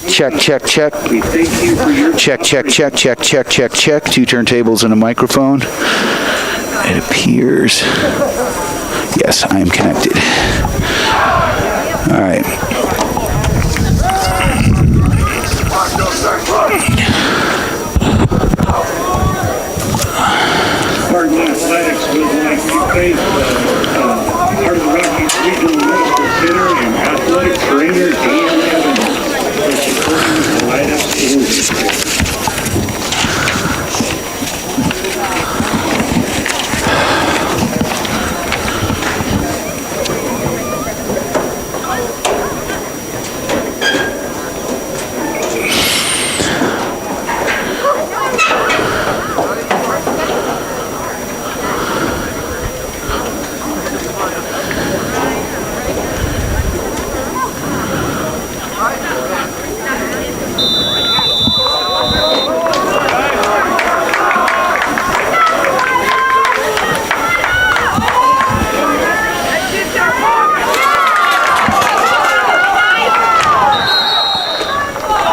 Check, check, check. Check, check, check, check, check, check, check. 2 turntables and a microphone. It appears. Yes, I am connected. All right. Spartan Athletics would like to thank part of the Rockies Regional Medical Center and athletic trainer Dan Evans for supporting the Salida School District.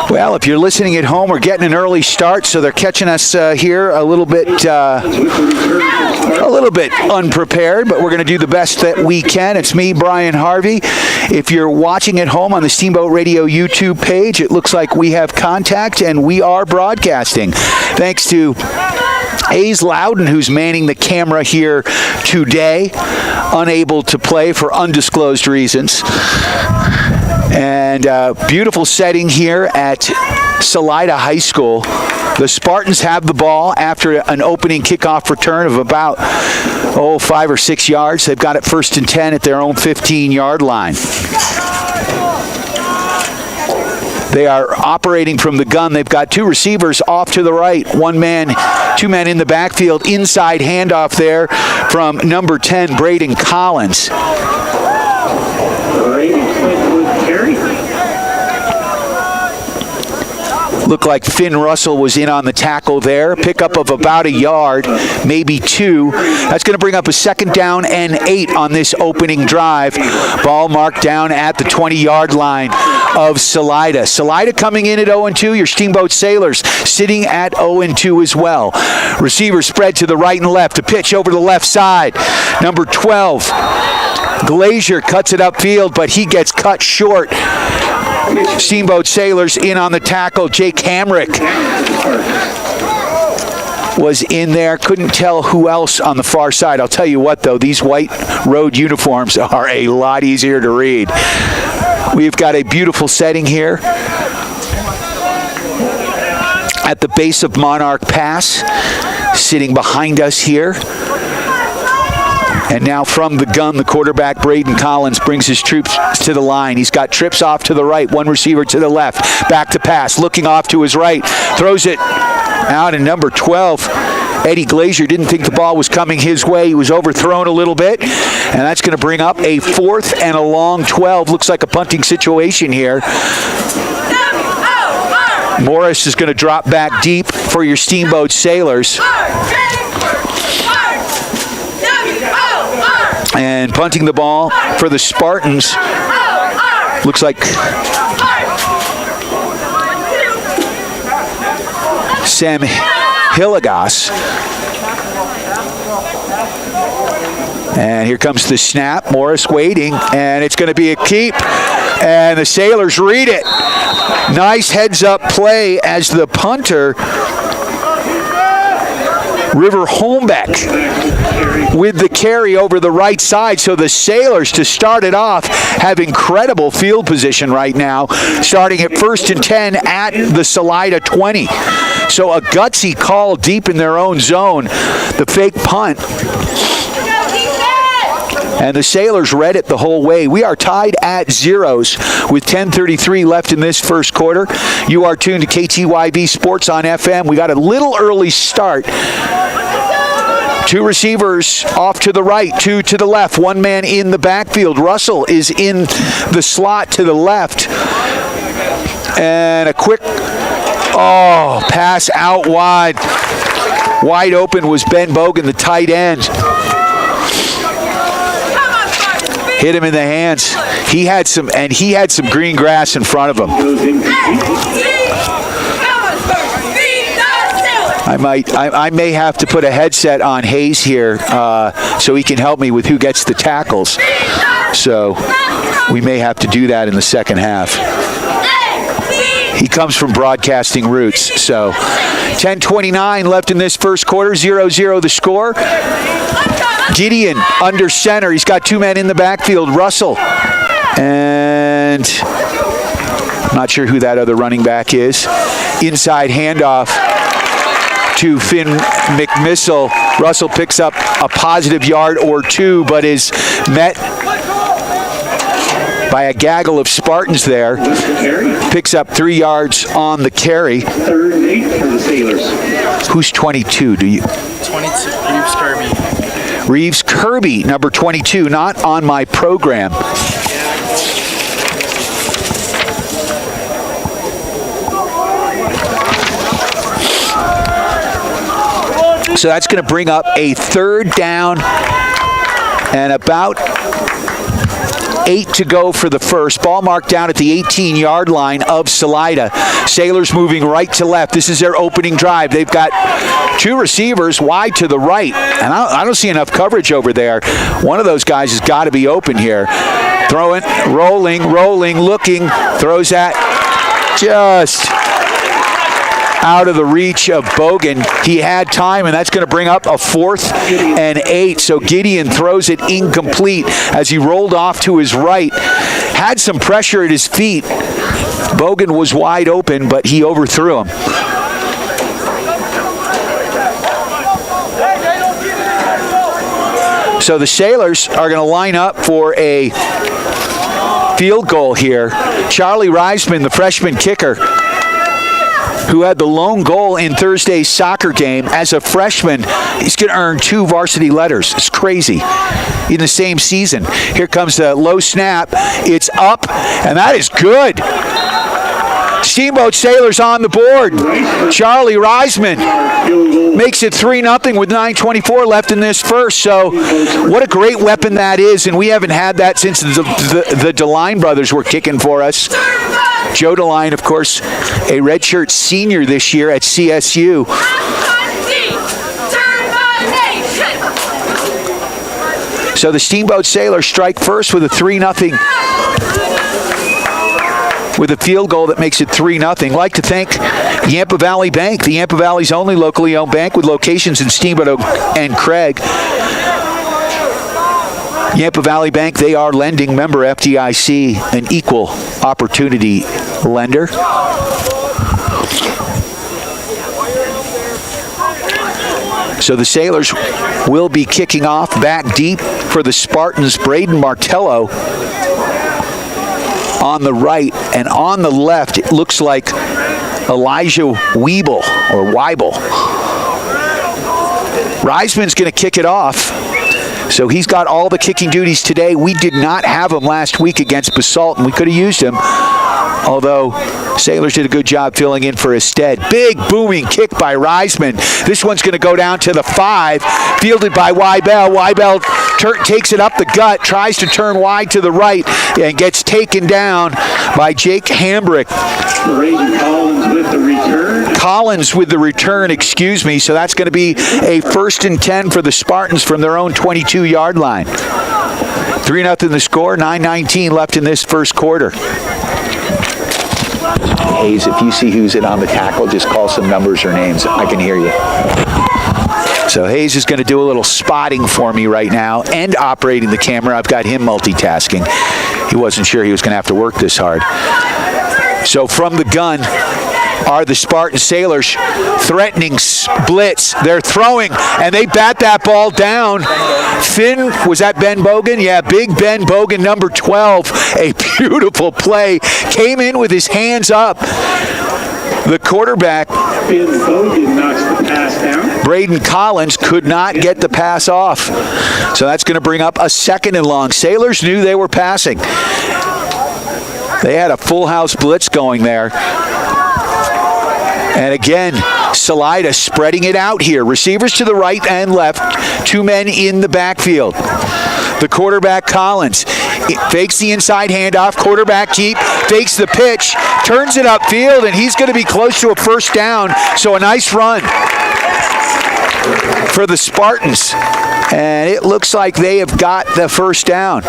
Well, if you're listening at home, we're getting an early start, so they're catching us here a little bit unprepared, but we're going to do the best that we can. It's me, Brian Harvey. If you're watching at home on the Steamboat Radio YouTube page, it looks like we have contact, and we are broadcasting. Thanks to Hayes Loudon, who's manning the camera here today, unable to play for undisclosed reasons. And beautiful setting here at Salida High School. The Spartans have the ball after an opening kickoff return of about 5 or 6 yards. They've got it 1st and 10 at their own 15-yard line. They are operating from the gun. They've got 2 receivers off to the right. 2 men in the backfield. Inside handoff there from number 10, Braden Collins. Looked like Finn Russell was in on the tackle there. Pickup of about a yard, maybe 2. That's going to bring up a 2nd down and 8 on this opening drive. Ball marked down at the 20-yard line of Salida. Salida coming in at 0-2. Your Steamboat Sailors sitting at 0-2 as well. Receivers spread to the right and left. A pitch over the left side. Number 12, Glazier cuts it upfield, but he gets cut short. Steamboat Sailors in on the tackle. Jake Hambrick was in there. Couldn't tell who else on the far side. I'll tell you what, though, these white road uniforms are a lot easier to read. We've got a beautiful setting here at the base of Monarch Pass, sitting behind us here. And now from the gun, the quarterback, Braden Collins, brings his troops to the line. He's got trips off to the right, 1 receiver to the left, back to pass, looking off to his right, throws it out, and number 12, Eddie Glazier, didn't think the ball was coming his way. He was overthrown a little bit, and that's going to bring up a 4th and a long 12. Looks like a punting situation here. Morris is going to drop back deep for your Steamboat Sailors. And punting the ball for the Spartans. Looks like Sam Hilligas. And here comes the snap. Morris waiting, and it's going to be a keep. And the Sailors read it. Nice heads-up play as the punter, River Holmbeck, with the carry over the right side. So the Sailors, to start it off, have incredible field position right now, starting at 1st and 10 at the Salida 20. So a gutsy call deep in their own zone, the fake punt. And the Sailors read it the whole way. We are tied at zeros with 10:33 left in this first quarter. You are tuned to KTYV Sports on FM. We got a little early start. 2 receivers off to the right, 2 to the left, 1 man in the backfield. Russell is in the slot to the left. And a quick, pass out wide. Wide open was Ben Bogan, the tight end. Hit him in the hands. He had some green grass in front of him. Goes incomplete. I may have to put a headset on Hayes here so he can help me with who gets the tackles. So we may have to do that in the second half. He comes from broadcasting roots. So 10:29 left in this first quarter, 0-0 the score. Gideon under center. He's got two men in the backfield, Russell. And I'm not sure who that other running back is. Inside handoff to Finn McMissile. Russell picks up a positive yard or two, but is met by a gaggle of Spartans there. Picks up 3 yards on the carry. 3rd and 8 for the Sailors. Who's 22? Do you? 22, Reeves Kirby. Reeves Kirby, number 22, not on my program. So that's going to bring up a 3rd down and about 8 to go for the first. Ball marked down at the 18-yard line of Salida. Sailors moving right to left. This is their opening drive. They've got 2 receivers wide to the right, and I don't see enough coverage over there. One of those guys has got to be open here. Throwing, rolling, looking, throws at just out of the reach of Bogan. He had time, and that's going to bring up a 4th and 8. So Gideon throws it incomplete as he rolled off to his right. Had some pressure at his feet. Bogan was wide open, but he overthrew him. So the Sailors are going to line up for a field goal here. Charlie Reisman, the freshman kicker, who had the lone goal in Thursday's soccer game. As a freshman, he's going to earn 2 varsity letters. It's crazy. In the same season. Here comes the low snap. It's up, and that is good. Steamboat Sailors on the board. Charlie Reisman makes it 3-0 with 9:24 left in this first. So what a great weapon that is, and we haven't had that since the DeLine brothers were kicking for us. Joe DeLine, of course, a redshirt senior this year at CSU. So the Steamboat Sailors strike first with a 3-0, with a field goal that makes it 3-0. I'd like to thank Yampa Valley Bank, the Yampa Valley's only locally owned bank with locations in Steamboat and Craig. Yampa Valley Bank, they are lending, member FDIC, an equal opportunity lender. So the Sailors will be kicking off back deep for the Spartans. Braden Martello on the right, and on the left it looks like Elijah Weibel. Reisman's going to kick it off. So he's got all the kicking duties today. We did not have him last week against Basalt, and we could have used him. Although Sailors did a good job filling in for Ested. Big booming kick by Reisman. This one's going to go down to the 5. Fielded by Weibel. Weibel takes it up the gut, tries to turn wide to the right, and gets taken down by Jake Hambrick. Braden Collins with the return. Excuse me. So that's going to be a 1st and 10 for the Spartans from their own 22-yard line. 3-0 the score, 9:19 left in this first quarter. Hayes, if you see who's in on the tackle, just call some numbers or names. I can hear you. So Hayes is going to do a little spotting for me right now and operating the camera. I've got him multitasking. He wasn't sure he was going to have to work this hard. So from the gun are the Spartan Sailors threatening blitz. They're throwing, and they bat that ball down. Finn, was that Ben Bogan? Yeah, big Ben Bogan, number 12. A beautiful play. Came in with his hands up. The quarterback, Ben Bogan, knocks the pass down. Braden Collins, could not get the pass off. So that's going to bring up a 2nd and long. Sailors knew they were passing. They had a full house blitz going there. And again, Salida spreading it out here. Receivers to the right and left. 2 men in the backfield. The quarterback, Collins, fakes the inside handoff. Quarterback keep, fakes the pitch, turns it upfield, and he's going to be close to a first down. So a nice run for the Spartans. And it looks like they have got the first down.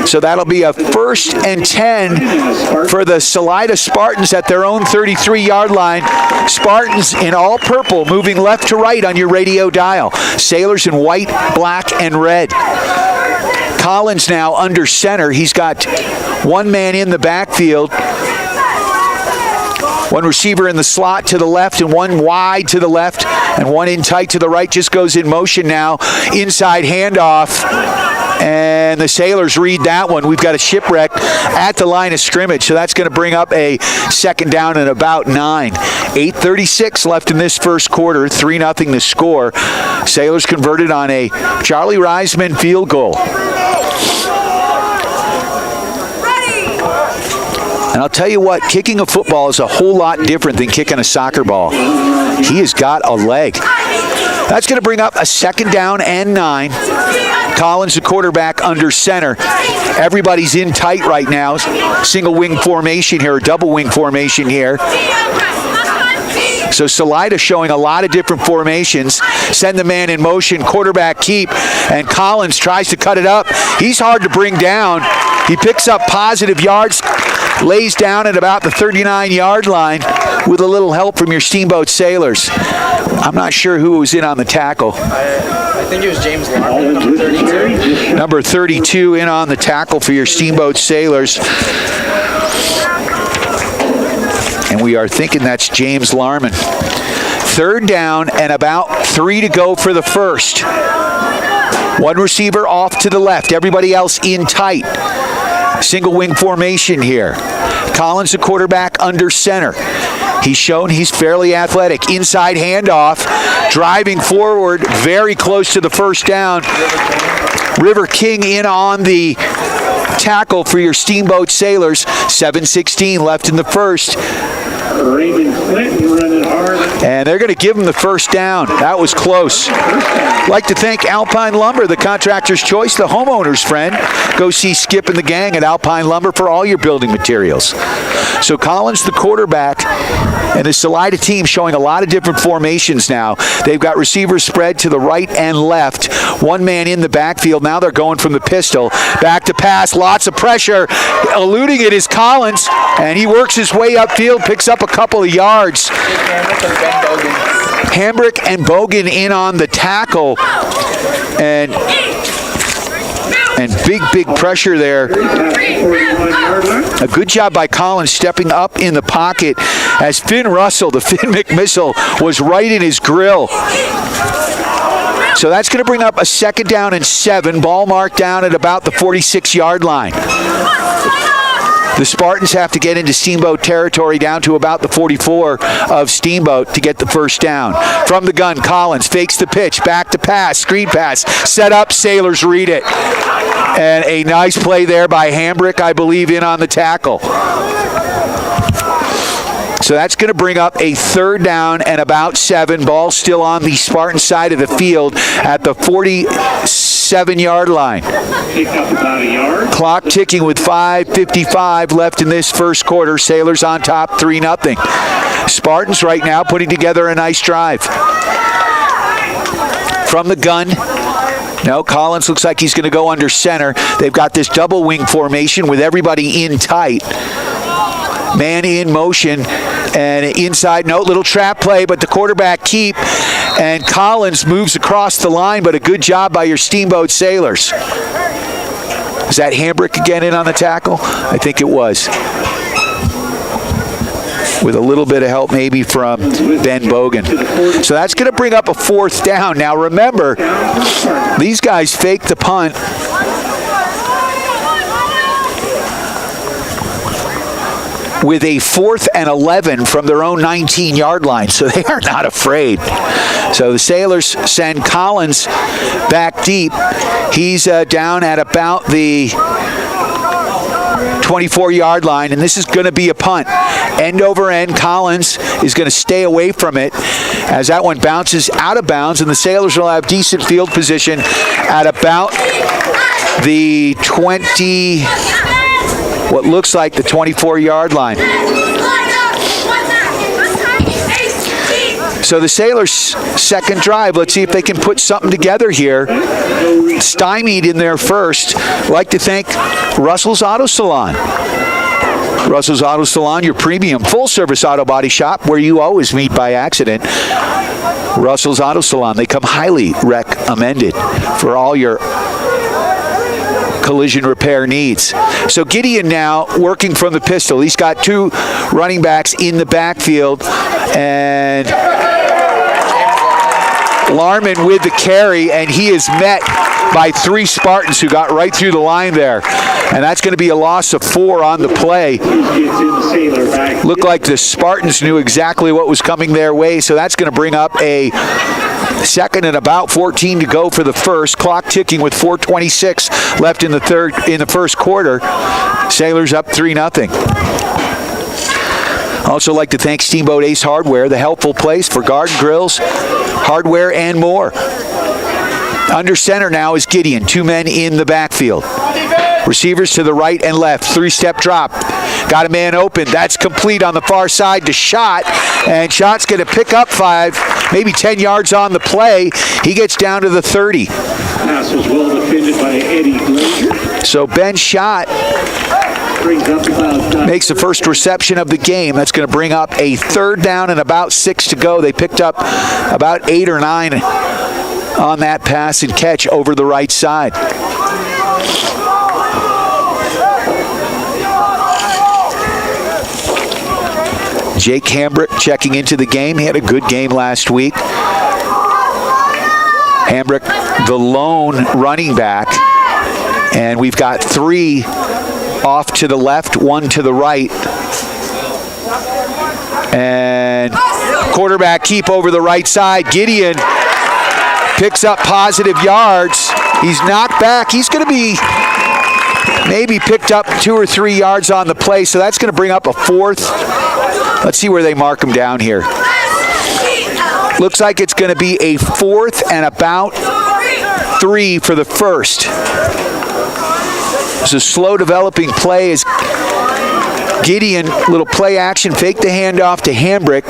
So that'll be a 1st and 10 for the Salida Spartans at their own 33-yard line. Spartans in all purple, moving left to right on your radio dial. Sailors in white, black, and red. Collins now under center. He's got one man in the backfield. One receiver in the slot to the left and one wide to the left and one in tight to the right. Just goes in motion now. Inside handoff. And the Sailors read that one. We've got a shipwreck at the line of scrimmage. So that's going to bring up a 2nd down and about 9. 8:36 left in this first quarter. 3-0 the score. Sailors converted on a Charlie Reisman field goal. And I'll tell you what, kicking a football is a whole lot different than kicking a soccer ball. He has got a leg. That's going to bring up a 2nd down and 9. Collins, the quarterback, under center. Everybody's in tight right now. Single wing formation here, or double wing formation here. So Salida showing a lot of different formations. Send the man in motion, quarterback keep, and Collins tries to cut it up. He's hard to bring down. He picks up positive yards, lays down at about the 39-yard line with a little help from your Steamboat Sailors. I'm not sure who was in on the tackle. I think it was James Larman, number 32. Number 32 in on the tackle for your Steamboat Sailors. And we are thinking that's James Larman. 3rd down and about 3 to go for the first. One receiver off to the left. Everybody else in tight. Single wing formation here. Collins, the quarterback, under center. He's shown he's fairly athletic. Inside handoff. Driving forward, very close to the first down. River King in on the tackle for your Steamboat Sailors. 7:16 left in the first. And they're going to give him the first down. That was close. I'd like to thank Alpine Lumber, the contractor's choice, the homeowner's friend. Go see Skip and the gang at Alpine Lumber for all your building materials. So Collins, the quarterback, and the Salida team showing a lot of different formations now. They've got receivers spread to the right and left. One man in the backfield. Now they're going from the pistol. Back to pass. Lots of pressure. Eluding it is Collins, and he works his way upfield, picks up a couple of yards. Hambrick and Bogan in on the tackle. And big pressure there. A good job by Collins stepping up in the pocket as Finn Russell, the Finn McMissile, was right in his grill. So that's going to bring up a 2nd down and 7. Ball marked down at about the 46-yard line. The Spartans have to get into Steamboat territory down to about the 44 of Steamboat to get the first down. From the gun, Collins fakes the pitch, back to pass, screen pass, set up, Sailors read it. And a nice play there by Hambrick, I believe, in on the tackle. So that's going to bring up a 3rd down and about 7. Ball still on the Spartan side of the field at the 47-yard line. Clock ticking with 5:55 left in this first quarter. Sailors on top, 3-0. Spartans right now putting together a nice drive. From the gun. No, Collins looks like he's going to go under center. They've got this double wing formation with everybody in tight. Man in motion, and inside, no, little trap play, but the quarterback keep, and Collins moves across the line, but a good job by your Steamboat Sailors. Is that Hambrick again in on the tackle? I think it was. With a little bit of help maybe from Ben Bogan. So that's going to bring up a 4th down. Now remember, these guys faked the punt. With a 4th and 11 from their own 19-yard line, so they are not afraid. So the Sailors send Collins back deep. He's down at about the 24-yard line, and this is going to be a punt. End over end, Collins is going to stay away from it as that one bounces out of bounds, and the Sailors will have decent field position at about the 20, what looks like the 24-yard line. So the Sailors' second drive, let's see if they can put something together here. Stymied in their first. I'd like to thank Russell's Auto Salon. Russell's Auto Salon, your premium full-service auto body shop where you always meet by accident. Russell's Auto Salon, they come highly recommended for all your collision repair needs. So Gideon now working from the pistol. He's got two running backs in the backfield, and Larman with the carry, and he is met by three Spartans who got right through the line there. And that's going to be a loss of 4 on the play. Looked like the Spartans knew exactly what was coming their way, so that's going to bring up a second and about 14 to go for the first. Clock ticking with 4:26 left in the first quarter. Sailors up 3-0. Also like to thank Steamboat Ace Hardware, the helpful place for garden grills, hardware, and more. Under center now is Gideon. 2 men in the backfield. Receivers to the right and left. 3-step drop. Got a man open. That's complete on the far side to Schott. And Schott's going to pick up 5, maybe 10 yards on the play. He gets down to the 30. Pass was well defended by Eddie Glazier. So Ben Schott makes the first reception of the game. That's going to bring up a 3rd down and about 6 to go. They picked up about 8 or 9 on that pass and catch over the right side. Jake Hambrick checking into the game. He had a good game last week. Hambrick, the lone running back. And we've got 3 off to the left, 1 to the right. And quarterback keep over the right side. Gideon picks up positive yards. He's knocked back. He's going to be maybe picked up 2 or 3 yards on the play, so that's going to bring up a 4th. Let's see where they mark him down here. Looks like it's going to be a 4th and about 3 for the first. It's a slow developing play as Gideon, little play action, fake the handoff to Hambrick.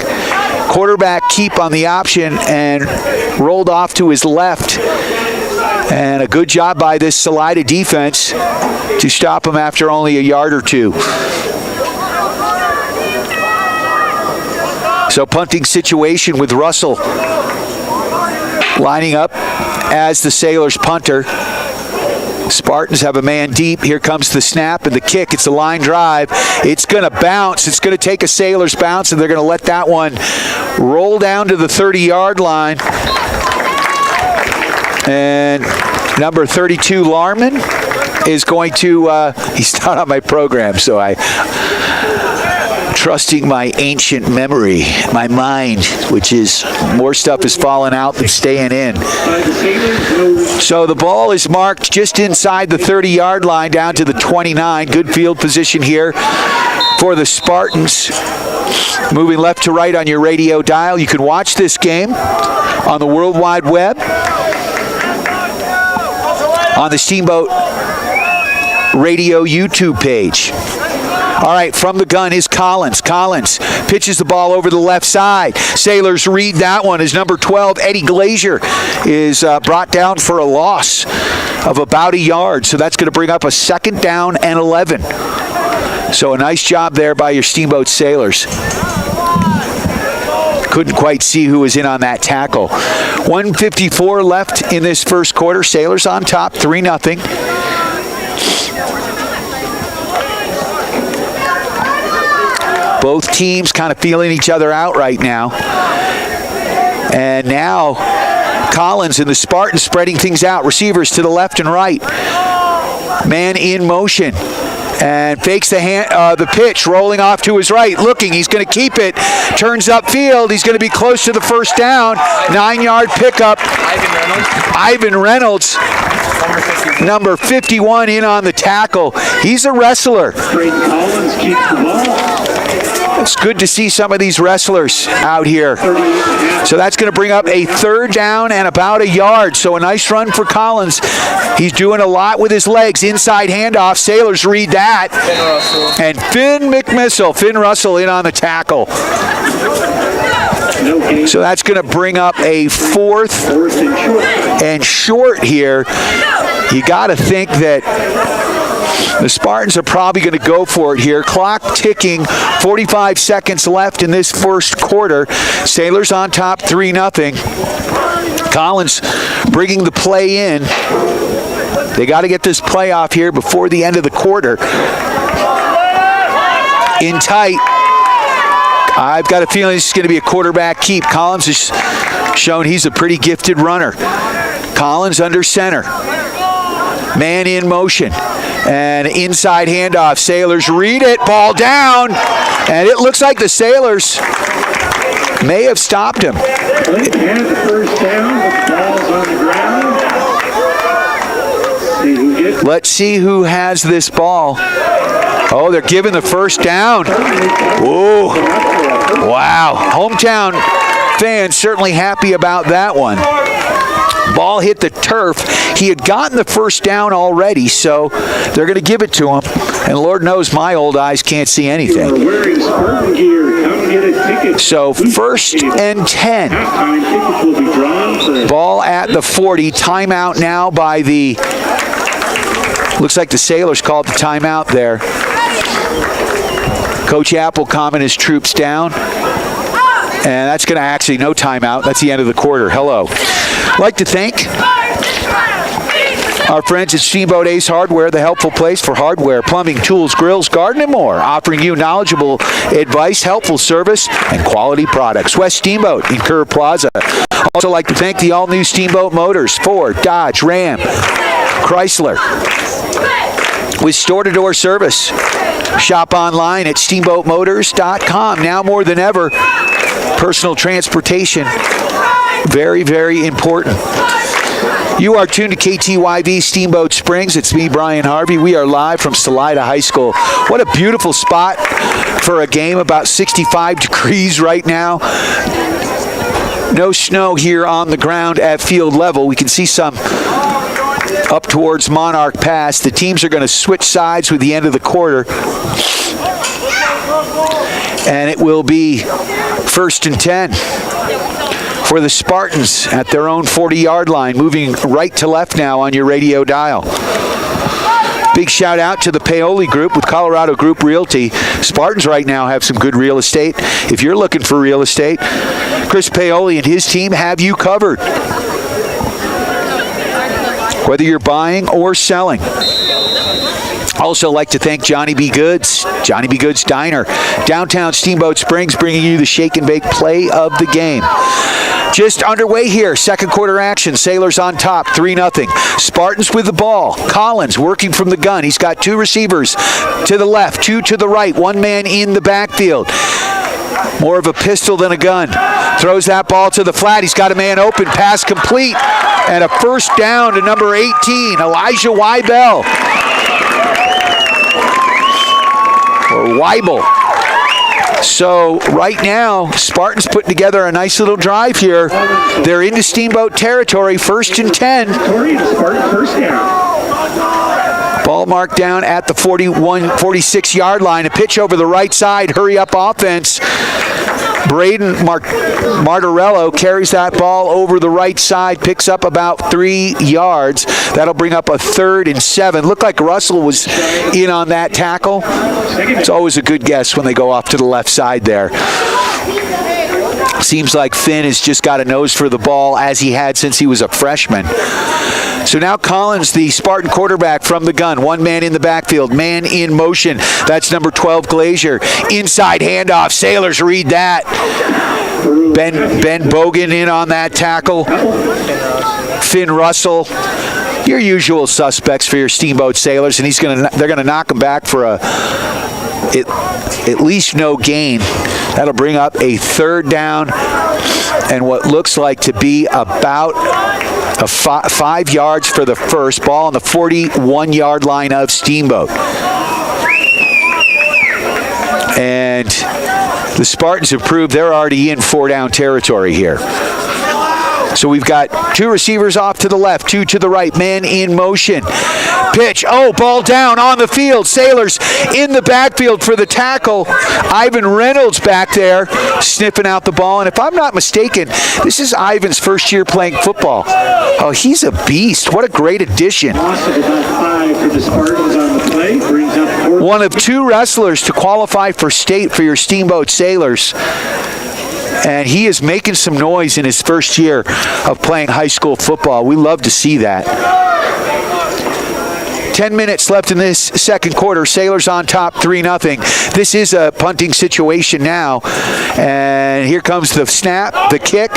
Quarterback keep on the option and rolled off to his left. And a good job by this Salida defense to stop him after only a yard or 2. So punting situation with Russell lining up as the Sailors punter. Spartans have a man deep. Here comes the snap and the kick. It's a line drive. It's going to bounce. It's going to take a Sailors bounce, and they're going to let that one roll down to the 30-yard line. And number 32, Larman, is going to, he's not on my program, so trusting my ancient memory, my mind, which is more stuff is falling out than staying in. So the ball is marked just inside the 30-yard line down to the 29. Good field position here for the Spartans. Moving left to right on your radio dial. You can watch this game on the World Wide Web, on the Steamboat Radio YouTube page. All right, from the gun is Collins. Collins pitches the ball over the left side. Sailors read that one as number 12, Eddie Glazier, is brought down for a loss of about a yard. So that's going to bring up a 2nd down and 11. So a nice job there by your Steamboat Sailors. Couldn't quite see who was in on that tackle. 1:54 left in this first quarter. Sailors on top, 3-0. Both teams kind of feeling each other out right now. And now Collins and the Spartans spreading things out. Receivers to the left and right. Man in motion. And fakes the pitch, rolling off to his right. Looking, he's going to keep it. Turns upfield. He's going to be close to the 1st down. 9-yard pickup. Ivan Reynolds Number 51 in on the tackle. He's a wrestler. Braden Collins keeps the ball. It's good to see some of these wrestlers out here. So that's going to bring up a third down and about a yard. So a nice run for Collins. He's doing a lot with his legs. Inside handoff. Sailors read that. And Finn Russell in on the tackle. So that's going to bring up a fourth and short here. You got to think that the Spartans are probably going to go for it here. Clock ticking, 45 seconds left in this first quarter. Sailors on top 3-0. Collins bringing the play in. They got to get this play off here before the end of the quarter. In tight. I've got a feeling this is going to be a quarterback keep. Collins has shown he's a pretty gifted runner. Collins under center. Man in motion. And inside handoff. Sailors read it. Ball down. And it looks like the Sailors may have stopped him. Clinton had the first down. The ball's on the ground. Let's see who has this ball. Oh, they're giving the first down. Ooh. Wow. Hometown fans certainly happy about that one. Ball hit the turf. He had gotten the first down already, so they're going to give it to him. And Lord knows my old eyes can't see anything. So 1st and 10. Ball at the 40. Timeout now by the... Looks like the Sailors called the timeout there. Coach Apple calming his troops down. And that's going to actually no timeout. That's the end of the quarter. Hello. I'd like to thank our friends at Steamboat Ace Hardware, the helpful place for hardware, plumbing, tools, grills, garden, and more, offering you knowledgeable advice, helpful service, and quality products. West Steamboat in Curve Plaza. Also like to thank the all-new Steamboat Motors, Ford, Dodge, Ram, Chrysler, with store-to-door service. Shop online at steamboatmotors.com. Now more than ever, personal transportation, very, very important. You are tuned to KTYV Steamboat Springs. It's me, Brian Harvey. We are live from Salida High School. What a beautiful spot for a game, about 65 degrees right now. No snow here on the ground at field level. We can see some up towards Monarch Pass. The teams are going to switch sides with the end of the quarter. And it will be 1st and 10 for the Spartans at their own 40-yard line, moving right to left now on your radio dial. Big shout out to the Paoli Group with Colorado Group Realty. Spartans right now have some good real estate. If you're looking for real estate, Chris Paoli and his team have you covered, whether you're buying or selling. Also like to thank Johnny B. Goods, Johnny B. Goods Diner, downtown Steamboat Springs, bringing you the shake and bake play of the game. Just underway here, second quarter action. Sailors on top, 3-0. Spartans with the ball. Collins working from the gun. He's got two receivers to the left, two to the right, one man in the backfield. More of a pistol than a gun. Throws that ball to the flat. He's got a man open. Pass complete. And a first down to number 18, Elijah Weibel. Or Weibel. So right now, Spartans putting together a nice little drive here. They're into Steamboat territory, 1st and 10. Ball marked down at the 46-yard line. A pitch over the right side. Hurry up offense. Braden Martorello carries that ball over the right side, picks up about 3 yards. That'll bring up a 3rd and 7. Looked like Russell was in on that tackle. It's always a good guess when they go off to the left side there. Seems like Finn has just got a nose for the ball, as he had since he was a freshman. So now Collins, the Spartan quarterback from the gun. One man in the backfield, man in motion. That's number 12, Glazier. Inside handoff. Sailors read that. Ben Bogan in on that tackle. Finn Russell. Your usual suspects for your Steamboat Sailors, and they're gonna knock him back for at least no gain. That'll bring up a 3rd down and what looks like to be about 5 yards for the first. Ball on the 41-yard line of Steamboat. And the Spartans have proved they're already in 4-down territory here. So we've got 2 receivers off to the left, 2 to the right, man in motion. Pitch, ball down on the field. Sailors in the backfield for the tackle. Ivan Reynolds back there sniffing out the ball. And if I'm not mistaken, this is Ivan's first year playing football. Oh, he's a beast. What a great addition. Loss of about 5 for the Spartans on the play. Brings up 4th. One of 2 wrestlers to qualify for state for your Steamboat Sailors. And he is making some noise in his first year of playing high school football. We love to see that. 10 minutes left in this second quarter. Sailors on top 3-0. This is a punting situation now. And here comes the snap, the kick.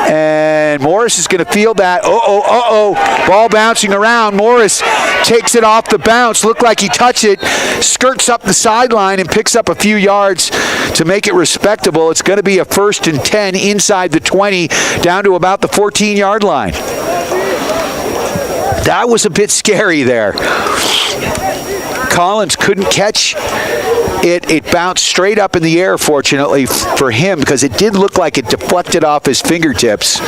And Morris is going to field that. Ball bouncing around. Morris takes it off the bounce. Looked like he touched it. Skirts up the sideline and picks up a few yards to make it respectable. It's going to be a 1st and 10 inside the 20 down to about the 14-yard line. That was a bit scary there. Collins couldn't catch it. It bounced straight up in the air, fortunately for him, because it did look like it deflected off his fingertips,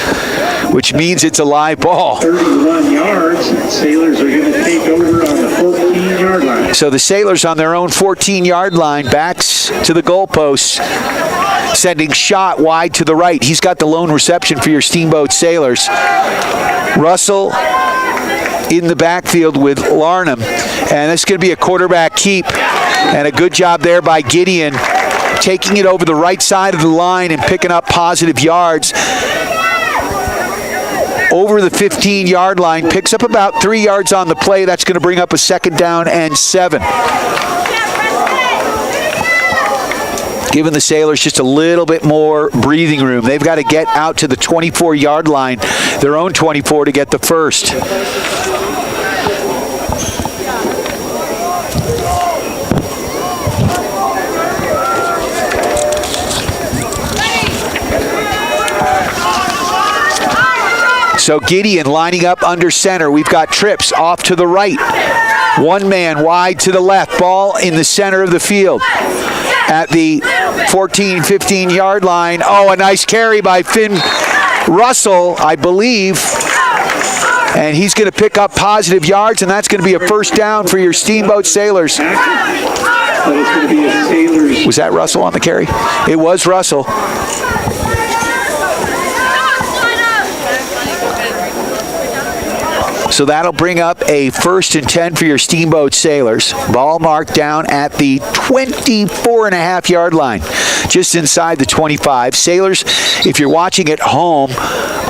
which means it's a live ball. 31 yards. Sailors are going to take over on the 14-yard line. So the Sailors on their own 14-yard line, backs to the goalposts, sending shot wide to the right. He's got the lone reception for your Steamboat Sailors. Russell in the backfield with Larnham, and it's going to be a quarterback keep, and a good job there by Gideon, taking it over the right side of the line and picking up positive yards over the 15-yard line. Picks up about 3 yards on the play. That's going to bring up a 2nd down and 7. Giving the Sailors just a little bit more breathing room. They've got to get out to the 24-yard line, their own 24, to get the first. So Gideon lining up under center. We've got trips off to the right. 1 man wide to the left. Ball in the center of the field at the 14, 15-yard line. A nice carry by Finn Russell, I believe. And he's going to pick up positive yards, and that's going to be a 1st down for your Steamboat Sailors. Was that Russell on the carry? It was Russell. So that'll bring up a 1st and 10 for your Steamboat Sailors. Ball marked down at the 24.5-yard line, just inside the 25. Sailors, if you're watching at home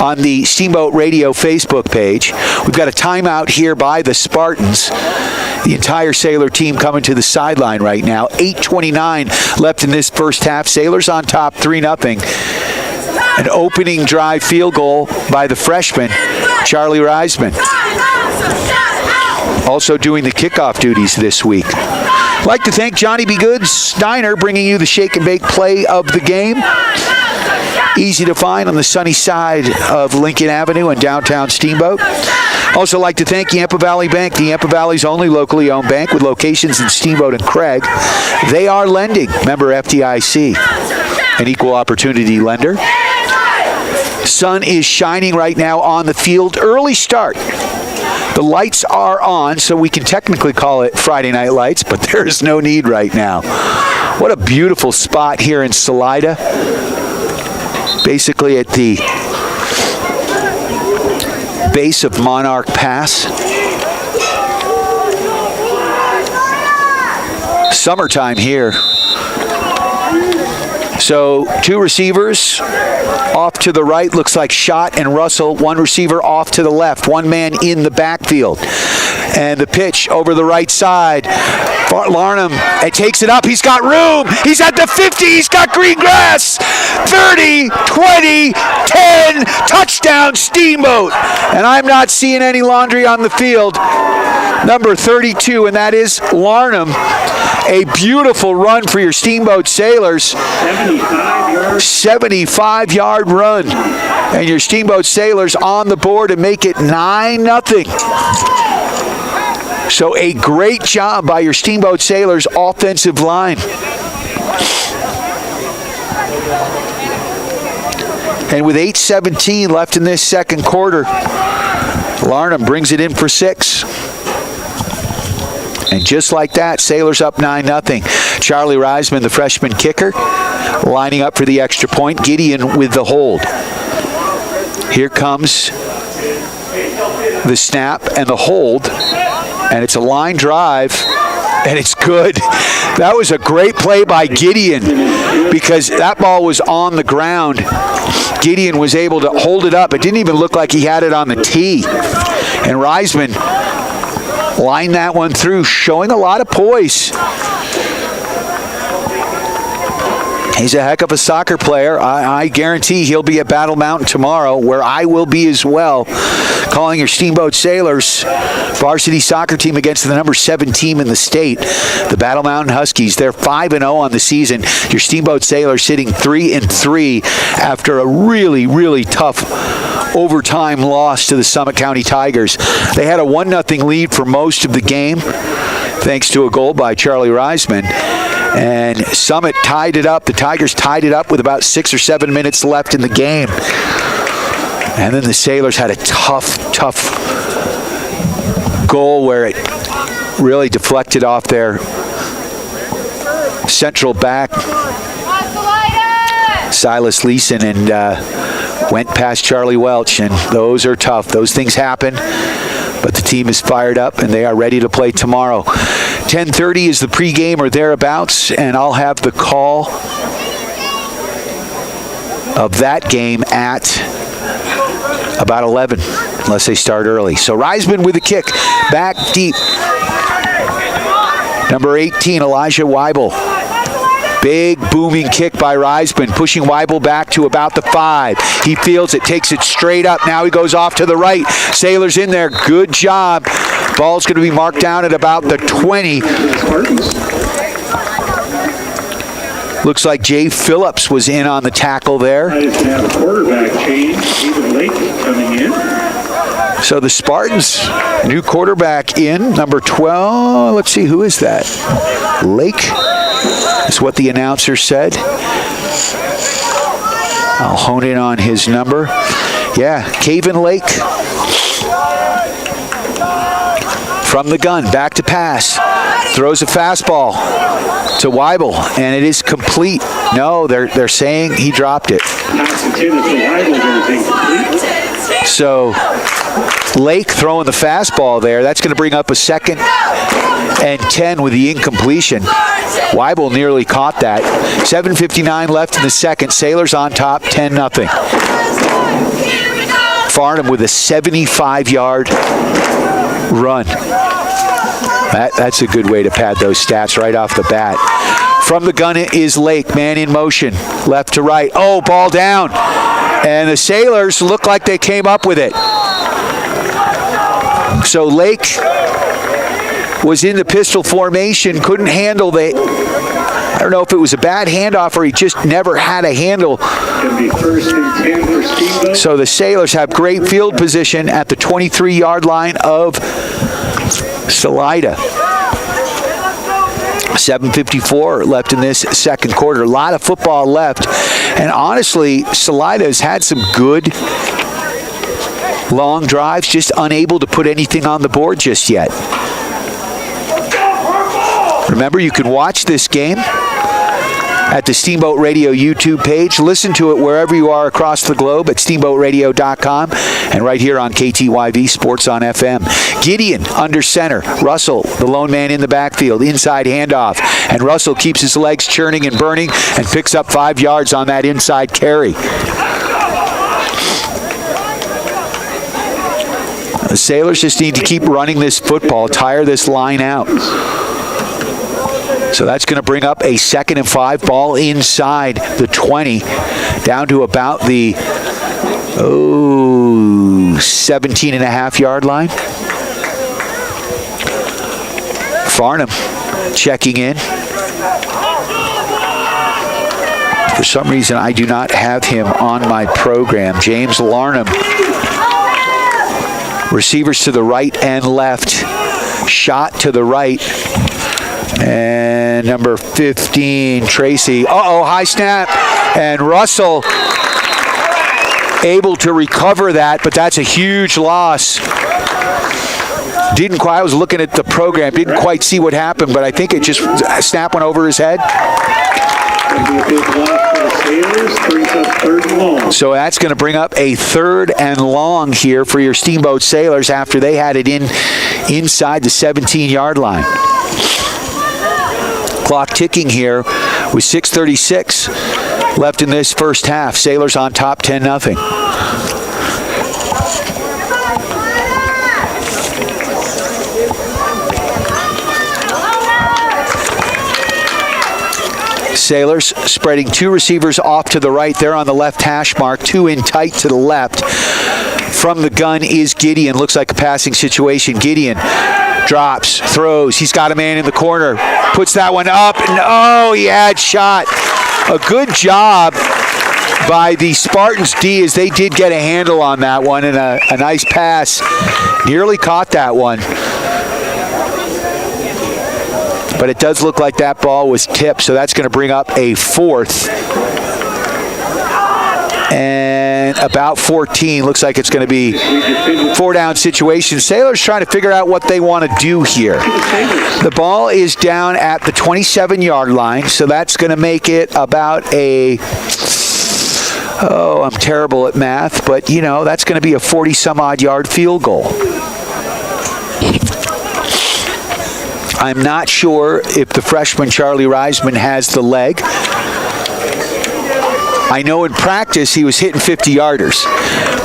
on the Steamboat Radio Facebook page, we've got a timeout here by the Spartans. The entire Sailor team coming to the sideline right now. 8:29 left in this first half. Sailors on top 3-0. An opening drive field goal by the freshman, Charlie Reisman. Also doing the kickoff duties this week. I'd like to thank Johnny B. Good's Diner, bringing you the shake and bake play of the game. Easy to find on the sunny side of Lincoln Avenue in downtown Steamboat. Also like to thank Yampa Valley Bank, the Yampa Valley's only locally owned bank with locations in Steamboat and Craig. They are lending, member FDIC, an equal opportunity lender. Sun is shining right now on the field. Early start. The lights are on, so we can technically call it Friday Night Lights, but there is no need right now. What a beautiful spot here in Salida. Basically at the base of Monarch Pass. Summertime here. So 2 receivers off to the right, looks like Schott and Russell. 1 receiver off to the left, 1 man in the backfield. And the pitch over the right side. Larnham takes it up. He's got room. He's at the 50. He's got green grass. 30, 20, 10. Touchdown, Steamboat. And I'm not seeing any laundry on the field. Number 32, and that is Larnham. A beautiful run for your Steamboat Sailors. 75-yard run. And your Steamboat Sailors on the board and make it 9-0. So a great job by your Steamboat Sailors offensive line. And with 8:17 left in this second quarter, Larnham brings it in for 6. And just like that, Sailors up 9-0. Charlie Reisman, the freshman kicker, lining up for the extra point. Gideon with the hold. Here comes the snap and the hold. And it's a line drive, and it's good. That was a great play by Gideon because that ball was on the ground. Gideon was able to hold it up. It didn't even look like he had it on the tee. And Reisman lined that one through, showing a lot of poise. He's a heck of a soccer player. I guarantee he'll be at Battle Mountain tomorrow, where I will be as well, calling your Steamboat Sailors varsity soccer team against the number 7 team in the state, the Battle Mountain Huskies. They're 5-0 on the season. Your Steamboat Sailors sitting 3-3 after a really, really tough overtime loss to the Summit County Tigers. They had a 1-0 lead for most of the game, thanks to a goal by Charlie Reisman. And Summit tied it up. The Tigers tied it up with about 6 or 7 minutes left in the game. And then the Sailors had a tough goal where it really deflected off their central back, Silas Leeson, and went past Charlie Welch. And those are tough. Those things happen. But the team is fired up, and they are ready to play tomorrow. 10:30 is the pregame or thereabouts, and I'll have the call of that game at about 11, unless they start early. So Reisman with the kick, back deep. Number 18, Elijah Weibel. Big booming kick by Reisman, pushing Weibel back to about the 5. He fields it, takes it straight up. Now he goes off to the right. Sailors in there. Good job. Ball's going to be marked down at about the 20. Looks like Jay Phillips was in on the tackle there. Have a quarterback change. Stephen Lake coming in. So the Spartans, new quarterback in, number 12. Let's see, who is that? Lake? That's what the announcer said. I'll hone in on his number. Yeah, Caven Lake. From the gun, back to pass. Throws a fastball to Weibel, and it is complete. No, they're saying he dropped it. So Lake throwing the fastball there. That's going to bring up a 2nd and 10 with the incompletion. Weibel nearly caught that. 7:59 left in the second. Sailors on top, 10-0. Farnham with a 75-yard run. That's a good way to pad those stats right off the bat. From the gun is Lake, man in motion, left to right. Oh, ball down. And the Sailors look like they came up with it. So Lake was in the pistol formation, couldn't handle the... I don't know if it was a bad handoff or he just never had a handle. So the Sailors have great field position at the 23-yard line of Salida. 7:54 left in this second quarter. A lot of football left. And honestly, Salida has had some good long drives, just unable to put anything on the board just yet. Remember, you can watch this game at the Steamboat Radio YouTube page. Listen to it wherever you are across the globe at steamboatradio.com and right here on KTYV Sports on FM. Gideon under center. Russell, the lone man in the backfield. Inside handoff. And Russell keeps his legs churning and burning and picks up 5 yards on that inside carry. The Sailors just need to keep running this football, tire this line out. So that's going to bring up a 2nd and 5, ball inside the 20, down to about the 17.5-yard line. Farnham checking in. For some reason, I do not have him on my program. James Larnham. Receivers to the right and left. Shot to the right. And number 15, Tracy. High snap. And Russell able to recover that, but that's a huge loss. I was looking at the program, didn't quite see what happened, but I think it just snap went over his head. So that's going to bring up a 3rd and long here for your Steamboat Sailors after they had it inside the 17-yard line. Clock ticking here with 6:36 left in this first half. Sailors on top 10-0. Sailors spreading 2 receivers off to the right. They're on the left hash mark. 2 in tight to the left. From the gun is Gideon. Looks like a passing situation. Gideon drops, throws. He's got a man in the corner. Puts that one up. And he had shot. A good job by the Spartans D as they did get a handle on that one. And a nice pass. Nearly caught that one. But it does look like that ball was tipped, so that's going to bring up a 4th. And about 14. Looks like it's going to be 4-down situation. Sailors trying to figure out what they want to do here. The ball is down at the 27-yard line, so that's going to make it about a... I'm terrible at math, but, that's going to be a 40-some-odd yard field goal. I'm not sure if the freshman Charlie Reisman has the leg. I know in practice he was hitting 50-yarders,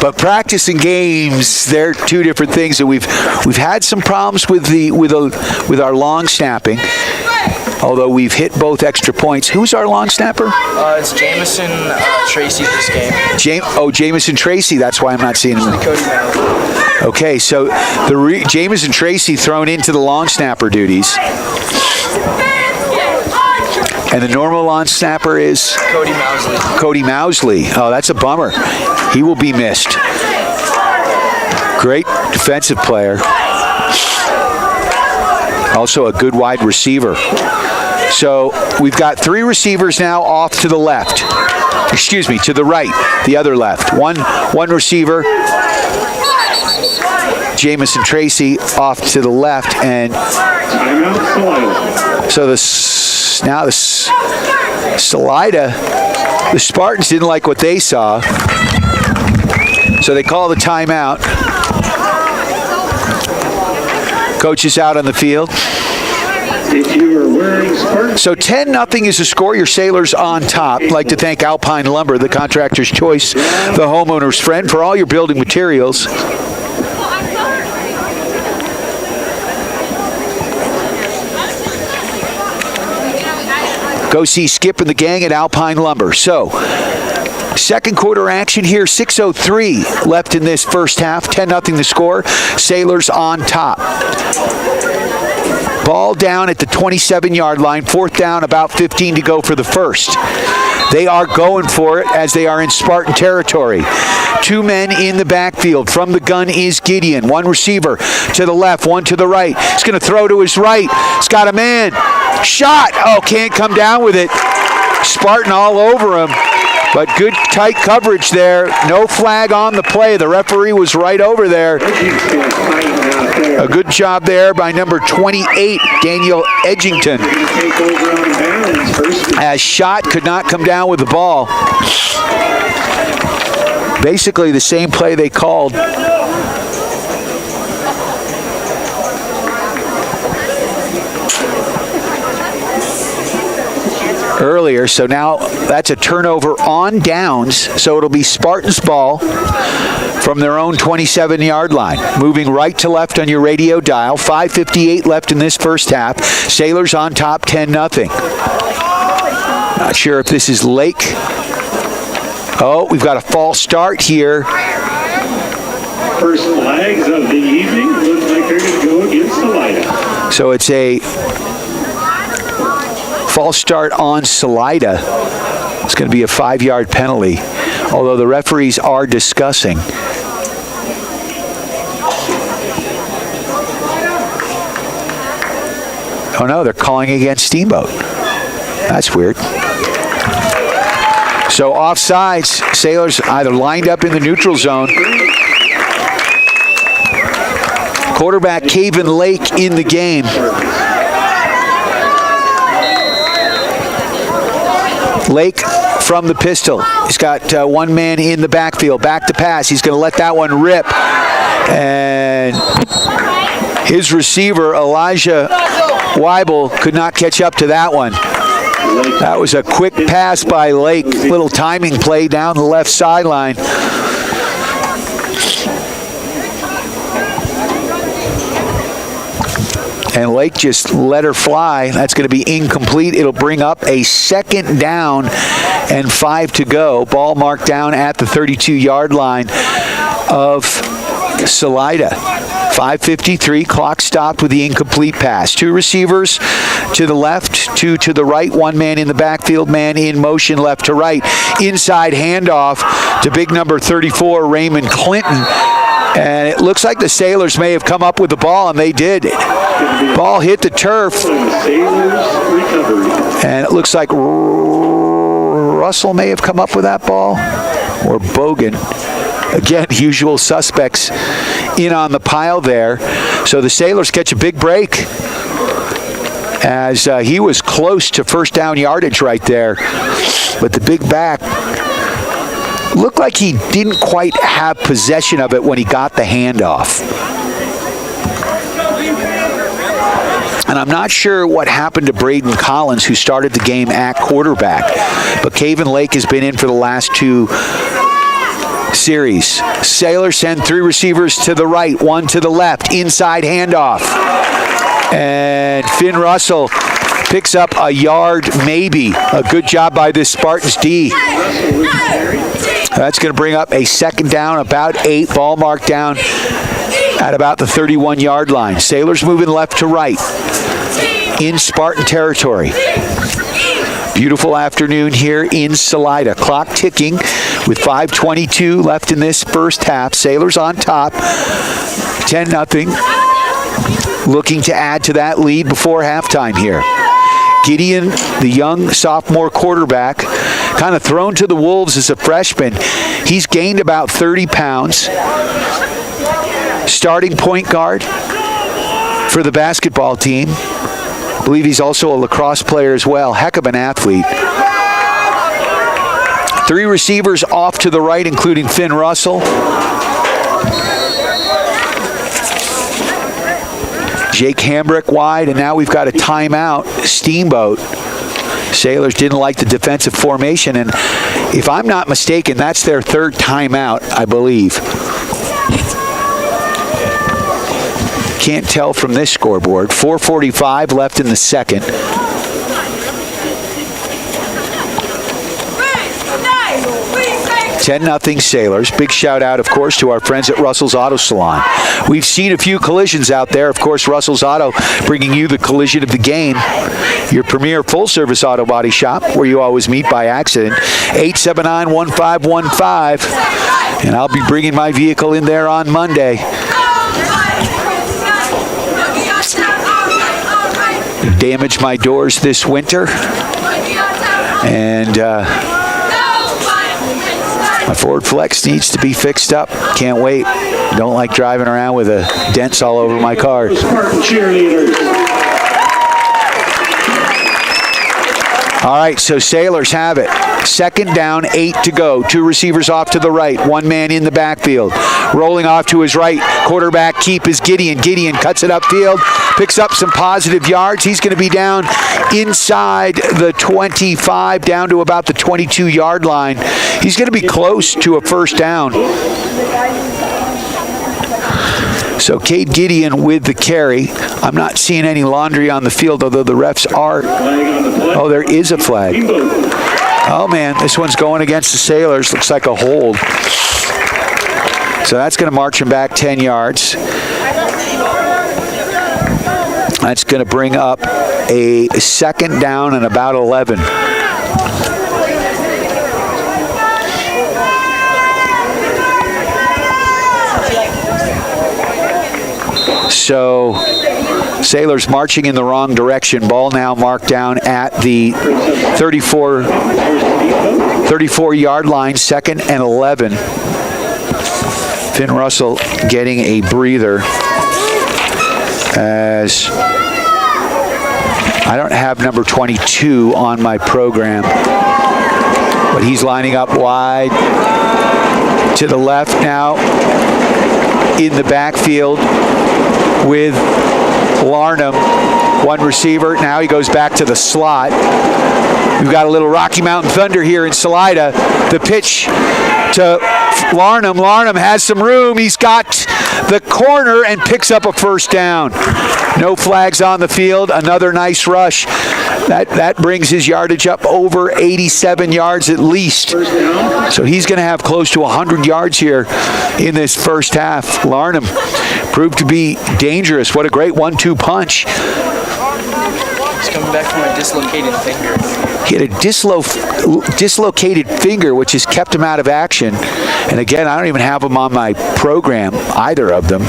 but practice and games, they're 2 different things. And we've had some problems with our long snapping. Although we've hit both extra points. Who's our long snapper? It's Jamison Tracy this game. Jamison Tracy. That's why I'm not seeing him. Okay, so Jamison Tracy thrown into the long snapper duties. And the normal long snapper is? Cody Mousley. Oh, that's a bummer. He will be missed. Great defensive player. Also a good wide receiver. So we've got 3 receivers now off to the left. Excuse me, to the right, the other left. One receiver, Jamison Tracy, off to the left, and so the Salida, the Spartans didn't like what they saw, so they call the timeout. Coach is out on the field. So 10-0 is the score. Your Sailors on top. I'd like to thank Alpine Lumber, the contractor's choice, the homeowner's friend, for all your building materials. Go see Skip and the gang at Alpine Lumber. So, second quarter action here, 6:03 left in this first half, 10-0 the score. Sailors on top. Ball down at the 27-yard line, 4th down, about 15 to go for the first. They are going for it as they are in Spartan territory. 2 men in the backfield. From the gun is Gideon. 1 receiver to the left, 1 to the right. He's going to throw to his right. He's got a man. Shot. Can't come down with it. Spartan all over him. But good tight coverage there. No flag on the play. The referee was right over there. A good job there by number 28, Daniel Edgington. As Shot could not come down with the ball. Basically the same play they called earlier. So now that's a turnover on downs. So it'll be Spartans ball from their own 27-yard line. Moving right to left on your radio dial. 5:58 left in this first half. Sailors on top 10-0. Not sure if this is Lake. We've got a false start here. First flags of the evening. Looks like they're going to go against Salida. So it's a false start on Salida. It's going to be a 5-yard penalty, although the referees are discussing. Oh no, they're calling against Steamboat. That's weird. So offsides, Sailors either lined up in the neutral zone. Quarterback Caven Lake in the game. Lake from the pistol. He's got one man in the backfield. Back to pass. He's going to let that one rip. And his receiver, Elijah Weibel, could not catch up to that one. That was a quick pass by Lake. Little timing play down the left sideline. And Lake just let her fly. That's going to be incomplete. It'll bring up a 2nd down and 5 to go. Ball marked down at the 32-yard line of Salida. 5:53, clock stopped with the incomplete pass. 2 receivers to the left, 2 to the right, 1 man in the backfield, man in motion left to right. Inside handoff to big number 34, Raymond Clinton. And it looks like the Sailors may have come up with the ball, and they did. Ball hit the turf. And it looks like Russell may have come up with that ball, or Bogan. Again, usual suspects in on the pile there. So the Sailors catch a big break, as he was close to first down yardage right there. But the big back looked like he didn't quite have possession of it when he got the handoff. And I'm not sure what happened to Braden Collins, who started the game at quarterback. But Caven Lake has been in for the last 2 series. Sailors send 3 receivers to the right, 1 to the left. Inside handoff. And Finn Russell picks up a yard, maybe. A good job by this Spartans D. That's going to bring up a 2nd down, about 8. Ball marked down at about the 31-yard line. Sailors moving left to right in Spartan territory. Beautiful afternoon here in Salida. Clock ticking with 5:22 left in this first half. Sailors on top, 10-0. Looking to add to that lead before halftime here. Gideon, the young sophomore quarterback, kind of thrown to the wolves as a freshman. He's gained about 30 pounds. Starting point guard for the basketball team. I believe he's also a lacrosse player as well. Heck of an athlete. 3 receivers off to the right, including Finn Russell. Jake Hambrick wide, and now we've got a timeout. Steamboat. Sailors didn't like the defensive formation, and if I'm not mistaken, that's their 3rd timeout, I believe. Can't tell from this scoreboard. 4:45 left in the second. 10-0 Sailors. Big shout out, of course, to our friends at Russell's Auto Salon. We've seen a few collisions out there. Of course, Russell's Auto bringing you the collision of the game. Your premier full-service auto body shop, where you always meet by accident. 879-1515. And I'll be bringing my vehicle in there on Monday. Damaged my doors this winter. And my Ford Flex needs to be fixed up. Can't wait. Don't like driving around with dents all over my car. Spartan cheerleaders. All right, so Sailors have it. 2nd down, 8 to go. 2 receivers off to the right. 1 man in the backfield. Rolling off to his right. Quarterback keep is Gideon. Gideon cuts it upfield. Picks up some positive yards. He's going to be down inside the 25, down to about the 22-yard line. He's going to be close to a first down. So Cade Gideon with the carry. I'm not seeing any laundry on the field, although the refs are. Oh, there is a flag. Oh, man, this one's going against the Sailors. Looks like a hold. So that's going to march him back 10 yards. That's going to bring up a 2nd down and about 11. So Sailors marching in the wrong direction. Ball now marked down at the 34-yard line, 2nd and 11. Finn Russell getting a breather as I don't have number 22 on my program, but he's lining up wide to the left now in the backfield with Larnham, one receiver. Now he goes back to the slot. We've got a little Rocky Mountain Thunder here in Salida. The pitch to Larnham. Larnham has some room. He's got the corner and picks up a first down. No flags on the field. Another nice rush. That brings his yardage up over 87 yards at least. So he's going to have close to 100 yards here in this first half. Larnham proved to be dangerous. What a great 1-2 punch. He's coming back from a dislocated finger. He had a dislocated finger, which has kept him out of action. And again, I don't even have him on my program, either of them.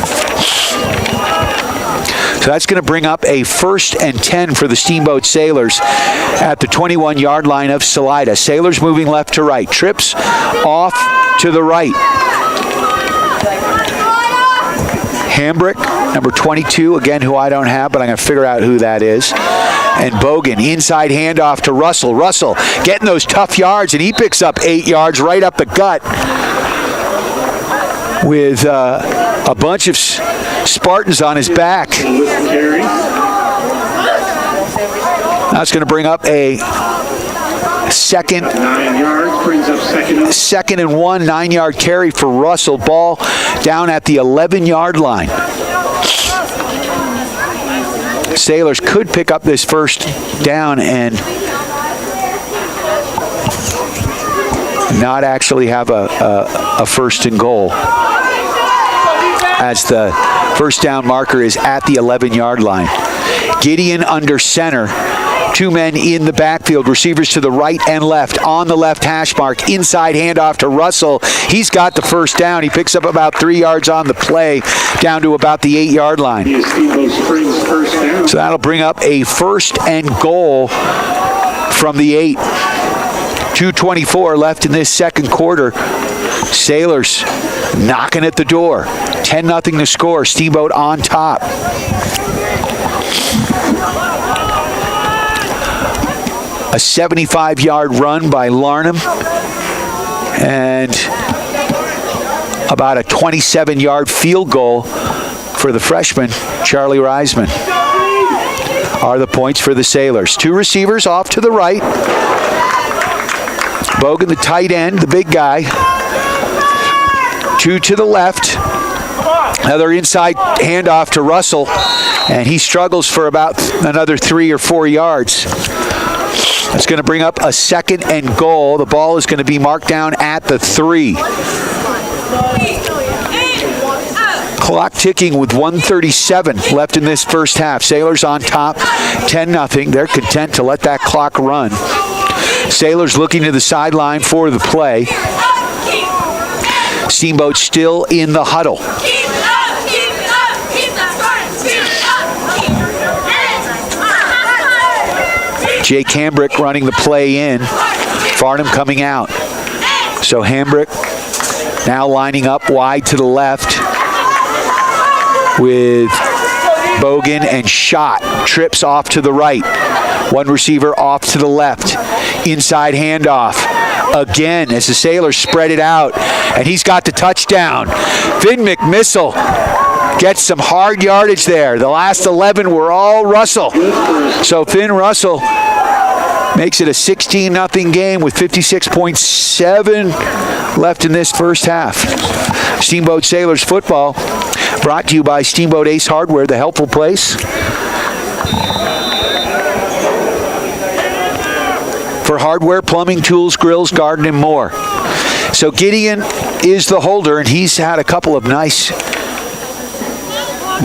So that's going to bring up a 1st and 10 for the Steamboat Sailors at the 21-yard line of Salida. Sailors moving left to right. Trips off to the right. Hambrick, number 22, again, who I don't have, but I'm going to figure out who that is. And Bogan, inside handoff to Russell. Russell getting those tough yards, and he picks up 8 yards right up the gut with a bunch of Spartans on his back. That's going to bring up a second and 1, 9-yard carry for Russell. Ball down at the 11-yard line. Sailors could pick up this first down and not actually have a first and goal, as the first down marker is at the 11-yard line. Gideon under center. 2 men in the backfield, receivers to the right and left. On the left hash mark, inside handoff to Russell. He's got the first down. He picks up about 3 yards on the play, down to about the 8-yard line. So that'll bring up a 1st and goal from the 8. 2:24 left in this second quarter. Sailors knocking at the door. 10-0 to score. Steamboat on top. A 75-yard run by Larnham and about a 27-yard field goal for the freshman, Charlie Reisman, are the points for the Sailors. 2 receivers off to the right. Bogan, the tight end, the big guy. 2 to the left. Another inside handoff to Russell, and he struggles for about another 3 or 4 yards. It's going to bring up a 2nd and goal. The ball is going to be marked down at the 3. Clock ticking with 1:37 left in this first half. Sailors on top, 10-0. They're content to let that clock run. Sailors looking to the sideline for the play. Steamboat still in the huddle. Jake Hambrick running the play in. Farnham coming out. So Hambrick now lining up wide to the left with Bogan and Schott. Trips off to the right. One receiver off to the left. Inside handoff. Again, as the Sailors spread it out. And he's got the touchdown. Finn McMissile gets some hard yardage there. The last 11 were all Russell. So Finn Russell makes it a 16-0 game with 56.7 left in this first half. Steamboat Sailors football brought to you by Steamboat Ace Hardware, the helpful place for hardware, plumbing, tools, grills, garden, and more. So Gideon is the holder, and he's had a couple of nice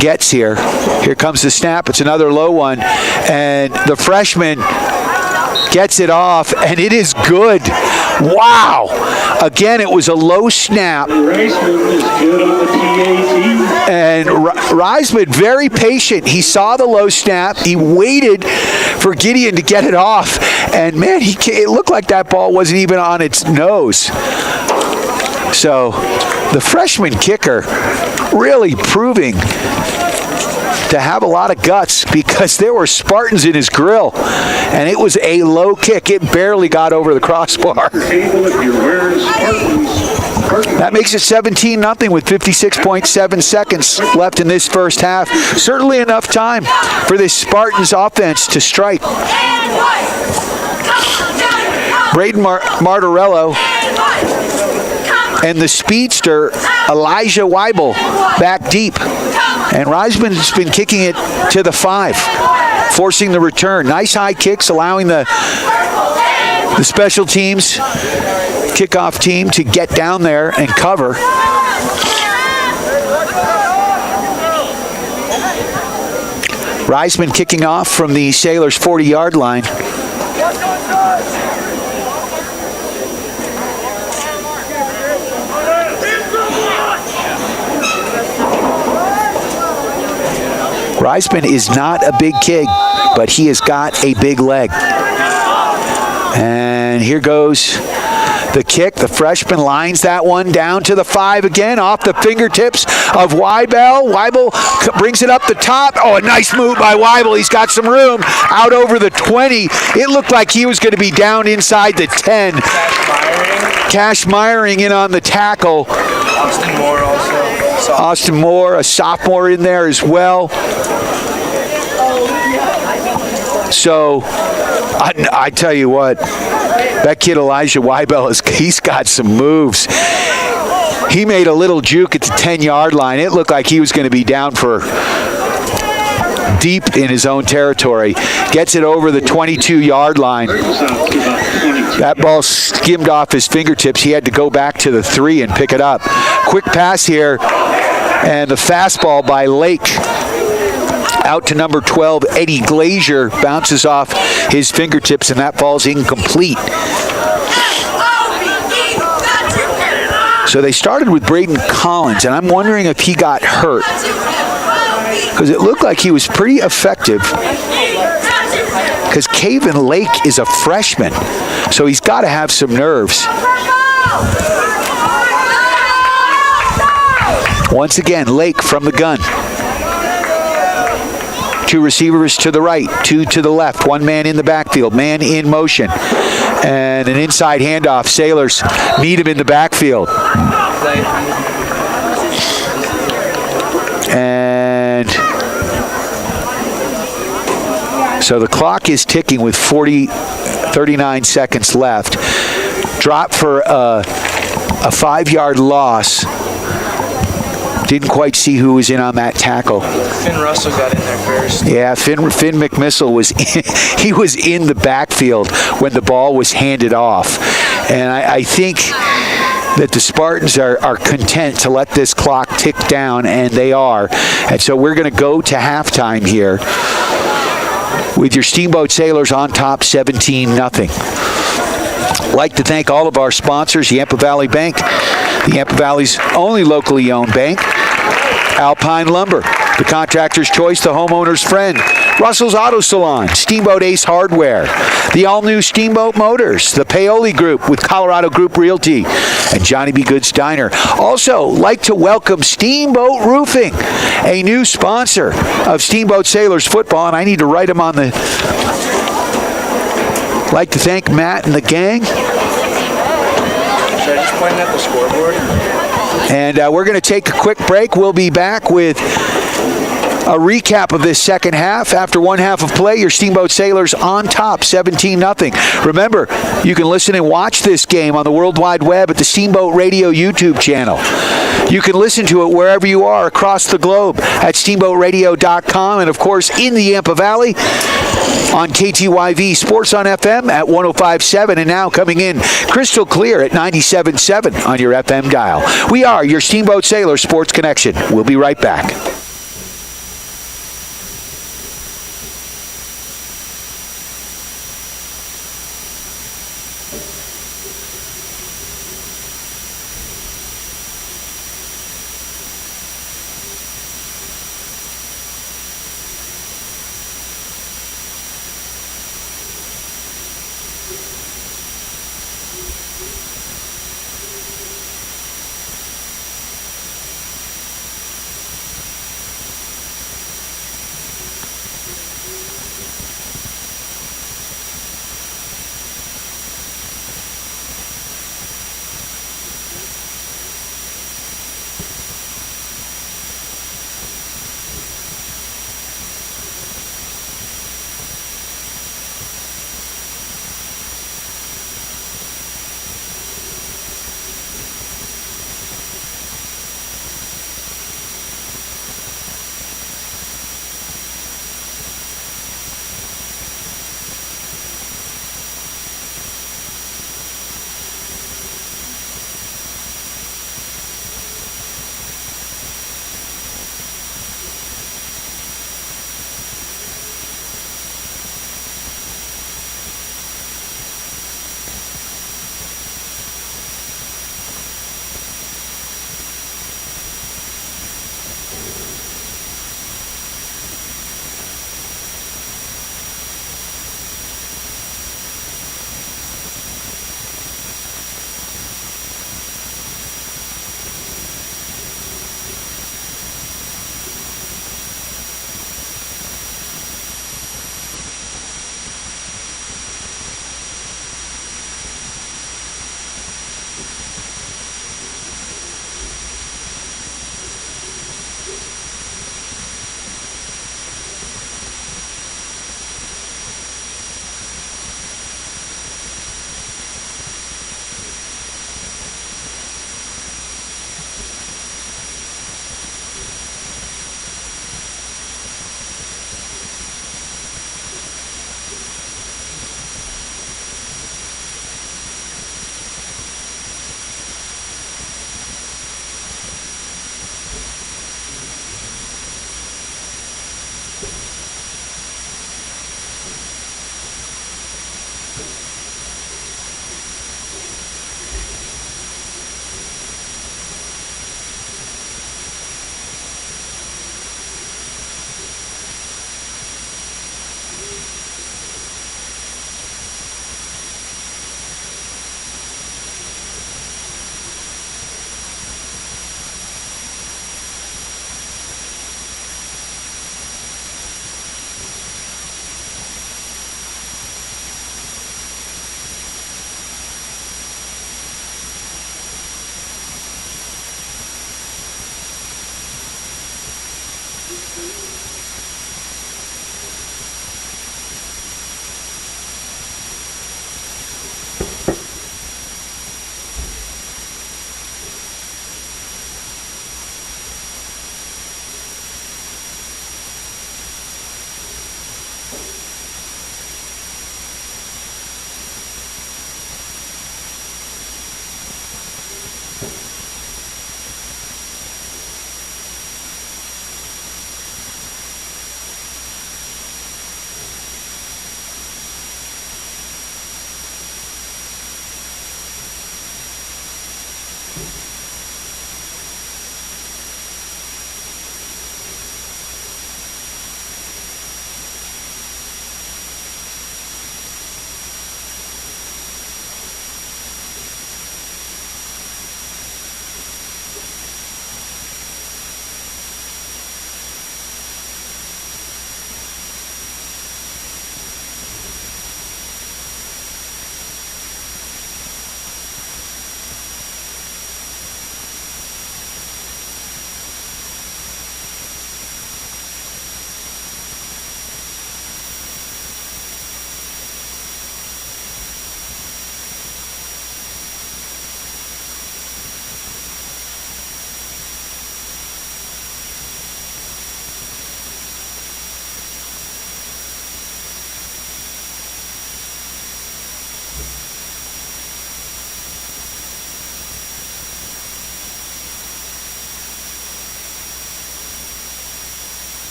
gets here. Here comes the snap. It's another low one, and the freshman gets it off, and it is good. Wow. Again, it was a low snap. Reisman is good on the PAT. And Reisman, very patient. He saw the low snap. He waited for Gideon to get it off. And, man, it looked like that ball wasn't even on its nose. So the freshman kicker really proving to have a lot of guts, because there were Spartans in his grill, and it was a low kick. It barely got over the crossbar. That makes it 17-0 with 56.7 seconds left in this first half. Certainly enough time for this Spartans offense to strike. Braden Martorello and the speedster Elijah Weibel back deep. And Reisman's been kicking it to the 5, forcing the return. Nice high kicks, allowing the special teams kickoff team to get down there and cover. Reisman kicking off from the Sailors' 40-yard line. Reisman is not a big kid, but he has got a big leg. And here goes the kick. The freshman lines that one down to the 5 again, off the fingertips of Weibel. Weibel brings it up the top. Oh, a nice move by Weibel. He's got some room out over the 20. It looked like he was going to be down inside the 10. Cash Meyering in on the tackle. Austin Moore also. Austin Moore, a sophomore, in there as well. So, I tell you what, that kid Elijah Weibel, he's got some moves. He made a little juke at the 10-yard line. It looked like he was going to be down for deep in his own territory. Gets it over the 22-yard line. That ball skimmed off his fingertips. He had to go back to the 3 and pick it up. Quick pass here, and the fastball by Lake out to number 12, Eddie Glazier, bounces off his fingertips, and that ball's incomplete. So they started with Braden Collins, and I'm wondering if he got hurt, because it looked like he was pretty effective, because Caven Lake is a freshman, so he's got to have some nerves. Once again, Lake from the gun. 2 receivers to the right, 2 to the left, 1 man in the backfield, man in motion. And an inside handoff. Sailors meet him in the backfield. And so the clock is ticking with 39 seconds left. Drop for a 5-yard loss. Didn't quite see who was in on that tackle. Finn Russell got in there first. Yeah, Finn McMissile was he was in the backfield when the ball was handed off. And I think that the Spartans are content to let this clock tick down, and they are. And so we're going to go to halftime here with your Steamboat Sailors on top 17-0. I'd like to thank all of our sponsors, Yampa Valley Bank, the Yampa Valley's only locally owned bank, Alpine Lumber, the contractor's choice, the homeowner's friend, Russell's Auto Salon, Steamboat Ace Hardware, the all-new Steamboat Motors, the Paoli Group with Colorado Group Realty, and Johnny B. Good's Diner. Also, like to welcome Steamboat Roofing, a new sponsor of Steamboat Sailors football, and I need to write them on the... Like to thank Matt and the gang. Should I just point at the scoreboard? And we're going to take a quick break. We'll be back with a recap of this second half. After one half of play, your Steamboat Sailors on top, 17-0. Remember, you can listen and watch this game on the World Wide Web at the Steamboat Radio YouTube channel. You can listen to it wherever you are across the globe at steamboatradio.com, and, of course, in the Yampa Valley on KTYV Sports on FM at 105.7, and now coming in crystal clear at 97.7 on your FM dial. We are your Steamboat Sailors Sports Connection. We'll be right back.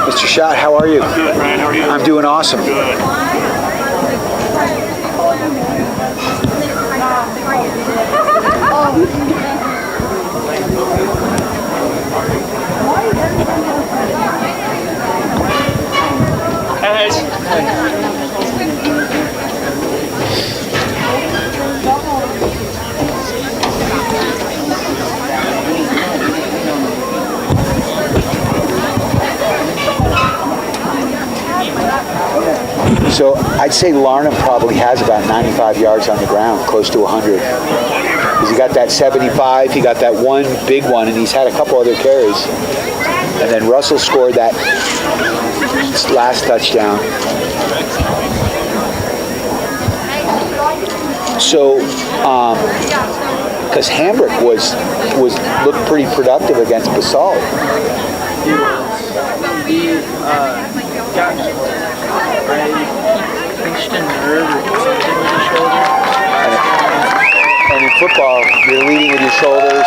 Mr. Schott, how are you? Good, Brian. How are you? I'm doing awesome. Good. So I'd say Larnham probably has about 95 yards on the ground, close to 100. Because he got that 75, he got that one big one, and he's had a couple other carries. And then Russell scored that last touchdown. So, because Hambrick looked pretty productive against Basalt. He got pinched a nerve or something with his shoulder. And in football, you're leading with your shoulders,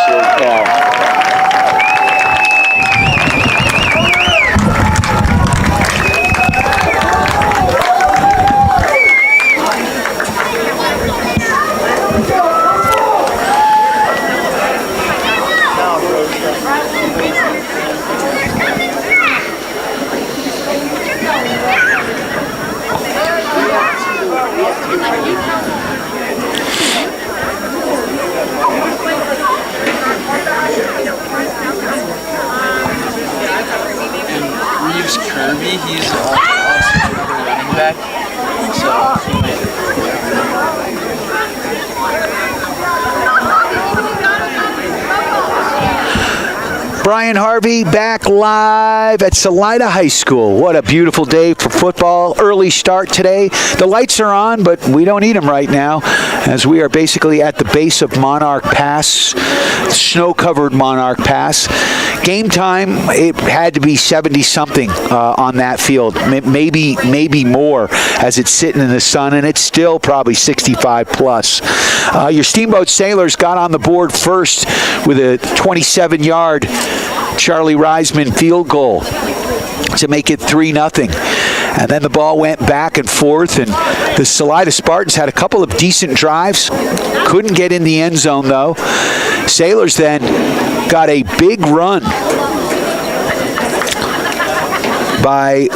Reeves Kirby, he's also the running back. So he might. Brian Harvey back live at Salida High School. What a beautiful day for football. Early start today. The lights are on, but we don't need them right now as we are basically at the base of Monarch Pass, snow-covered Monarch Pass. Game time, it had to be 70-something on that field, maybe more as it's sitting in the sun, and it's still probably 65-plus. Your Steamboat Sailors got on the board first with a 27-yard Charlie Reisman field goal to make it 3-0. And then the ball went back and forth, and the Salida Spartans had a couple of decent drives. Couldn't get in the end zone, though. Sailors then got a big run by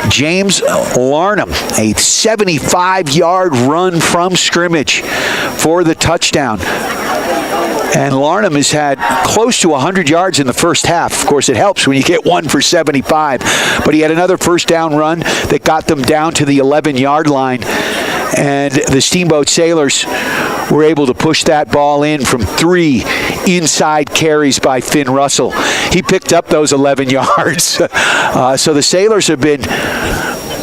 James Larnham, a 75-yard run from scrimmage for the touchdown. And Larnham has had close to 100 yards in the first half. Of course, it helps when you get one for 75. But he had another first down run that got them down to the 11-yard line. And the Steamboat Sailors were able to push that ball in from 3 inside carries by Finn Russell. He picked up those 11 yards. So the Sailors have been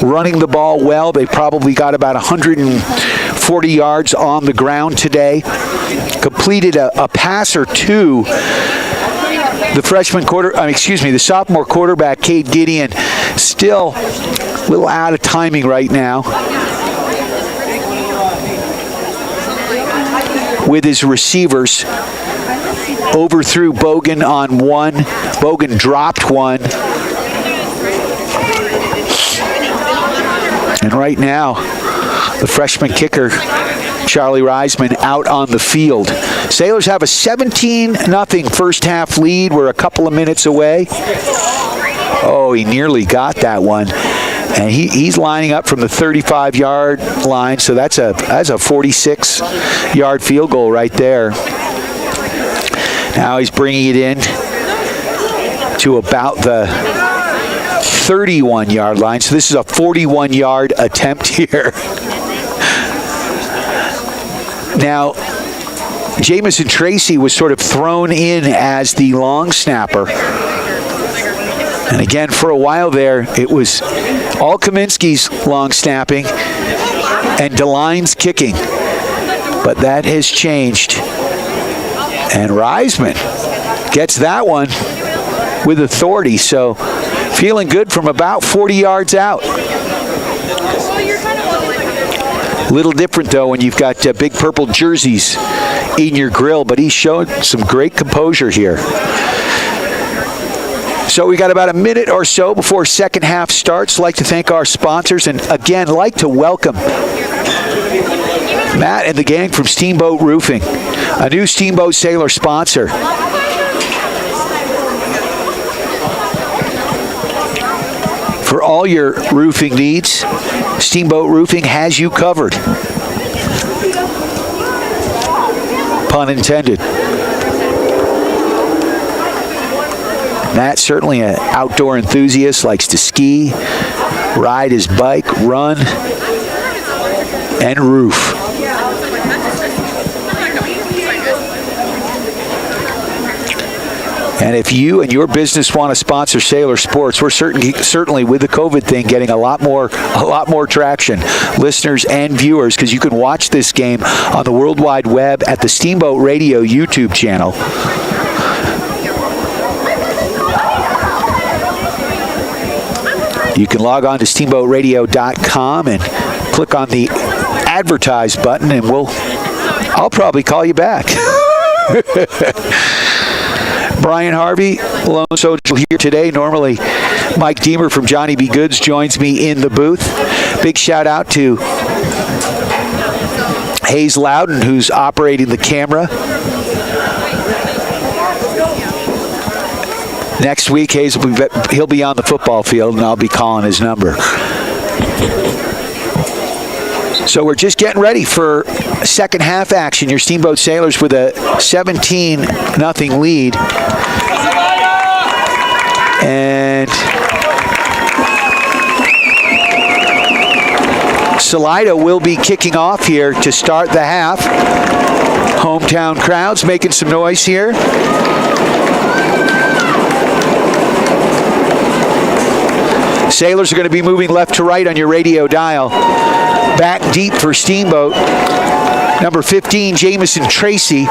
running the ball well. They probably got about 140 yards on the ground today. Completed a pass or two. The sophomore quarterback, Cade Gideon, still a little out of timing right now with his receivers. Overthrew Bogan on one. Bogan dropped one. And right now, the freshman kicker, Charlie Reisman, out on the field. Sailors have a 17-0 first half lead. We're a couple of minutes away. Oh, he nearly got that one. And he's lining up from the 35-yard line, so that's a 46-yard field goal right there. Now he's bringing it in to about the 31-yard line. So this is a 41-yard attempt here. Now, Jamison Tracy was sort of thrown in as the long snapper. And again, for a while there, it was all Kaminsky's long snapping and DeLine's kicking. but that has changed. And Reisman gets that one with authority, so feeling good from about 40 yards out. Little different, though, when you've got big purple jerseys in your grill, but he's showing some great composure here. So we got about a minute or so before second half starts. Like to thank our sponsors, and again, like to welcome Matt and the gang from Steamboat Roofing, a new Steamboat Sailor sponsor. For all your roofing needs, Steamboat Roofing has you covered. Pun intended. Matt's certainly an outdoor enthusiast, likes to ski, ride his bike, run, and roof. And if you and your business want to sponsor Sailor Sports, we're certainly with the COVID thing getting a lot more traction, listeners and viewers, because you can watch this game on the World Wide Web at the Steamboat Radio YouTube channel. You can log on to steamboatradio.com and click on the advertise button, and I'll probably call you back. Brian Harvey, Lone Social here today. Normally, Mike Deemer from Johnny B. Goods joins me in the booth. Big shout out to Hayes Loudon, who's operating the camera. Next week, Hayes he'll be on the football field, and I'll be calling his number. So we're just getting ready for second half action. Your Steamboat Sailors with a 17-0 lead. And Salida will be kicking off here to start the half. Hometown crowds making some noise here. Sailors are going to be moving left to right on your radio dial. Back deep for Steamboat. Number 15, Jamison Tracy,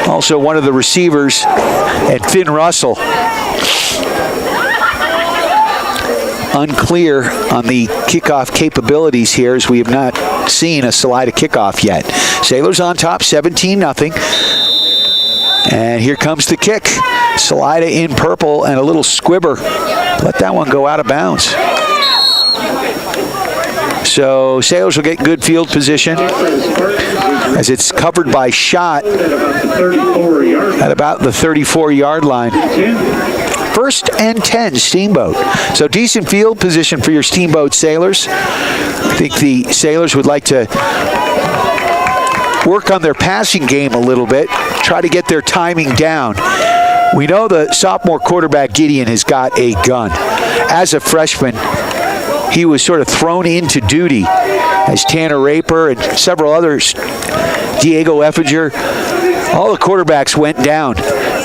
also one of the receivers, and Finn Russell. Unclear on the kickoff capabilities here, as we have not seen a Salida kickoff yet. Sailors on top, 17-0. And here comes the kick. Salida in purple and a little squibber. Let that one go out of bounds. So Sailors will get good field position as it's covered by shot at about the 34-yard line. First and 10, Steamboat. So decent field position for your Steamboat Sailors. I think the Sailors would like to work on their passing game a little bit, try to get their timing down. We know the sophomore quarterback Gideon has got a gun. As a freshman, he was sort of thrown into duty as Tanner Raper and several others, Diego Effinger, all the quarterbacks went down,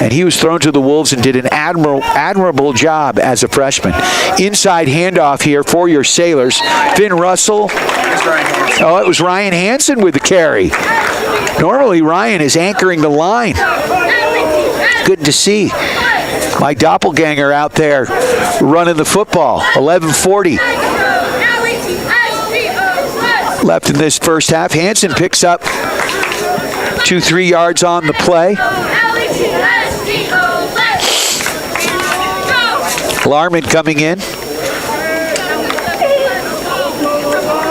and he was thrown to the wolves and did an admirable job as a freshman. Inside handoff here for your Sailors. Finn Russell. Oh, it was Ryan Hansen with the carry. Normally, Ryan is anchoring the line. Good to see. My doppelganger out there running the football. 11:40 left in this first half. Hansen picks up 2-3 yards on the play. Larman coming in.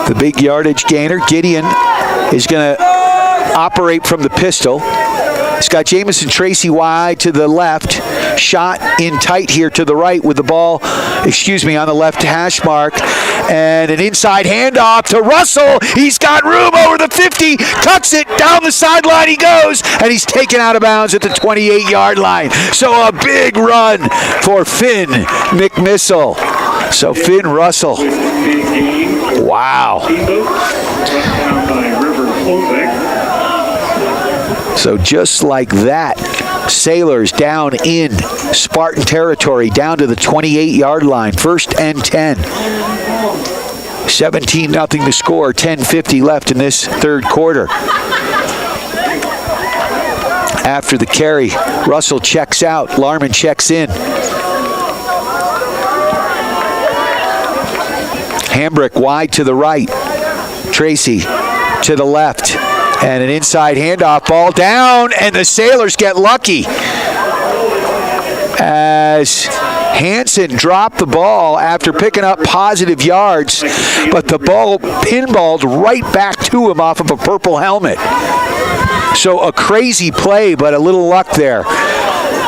The big yardage gainer. Gideon is going to operate from the pistol. He's got Jamison Tracy wide to the left. Shot in tight here to the right with the ball, on the left hash mark. And an inside handoff to Russell. He's got room over the 50. Cuts it down the sideline. He goes. And he's taken out of bounds at the 28-yard line. So a big run for Finn McMissile. So Finn Russell. Wow. So just like that, Sailors down in Spartan territory, down to the 28-yard line. First and 10. 17-0 to score, 10:50 left in this third quarter. after the carry. Russell checks out. Larman checks in. Hambrick wide to the right. Tracy to the left. And an inside handoff, ball down, and the Sailors get lucky as Hansen dropped the ball after picking up positive yards, but the ball pinballed right back to him off of a purple helmet. So a crazy play, but a little luck there.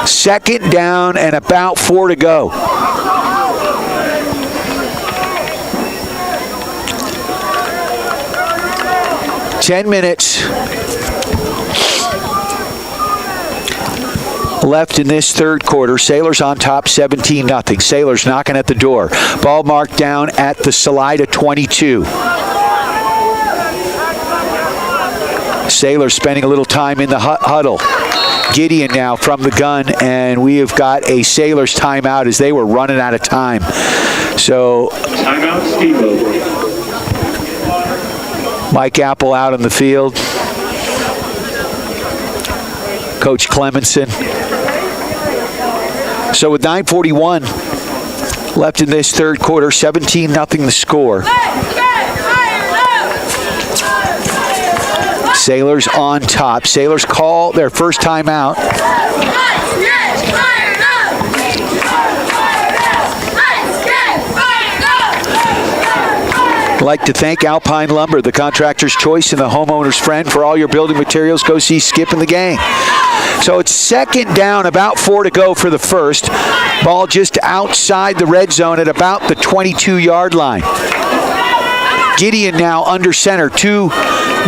Second down and about 4 to go. Ten minutes left in this third quarter. Sailors on top 17-0. Sailors knocking at the door. Ball marked down at the Salida 22. Sailors spending a little time in the huddle. Gideon now from the gun, and we have got a Sailors timeout as they were running out of time. So timeout, Steve. Mike Apple out on the field. Coach Clemenson. So with 9:41 left in this third quarter, 17-0 the score. Sailors on top. Sailors call their first timeout. I'd like to thank Alpine Lumber, the contractor's choice and the homeowner's friend. For all your building materials, go see Skip and the gang. So it's second down, about 4 to go for the first. Ball just outside the red zone at about the 22-yard line. Gideon now under center. 2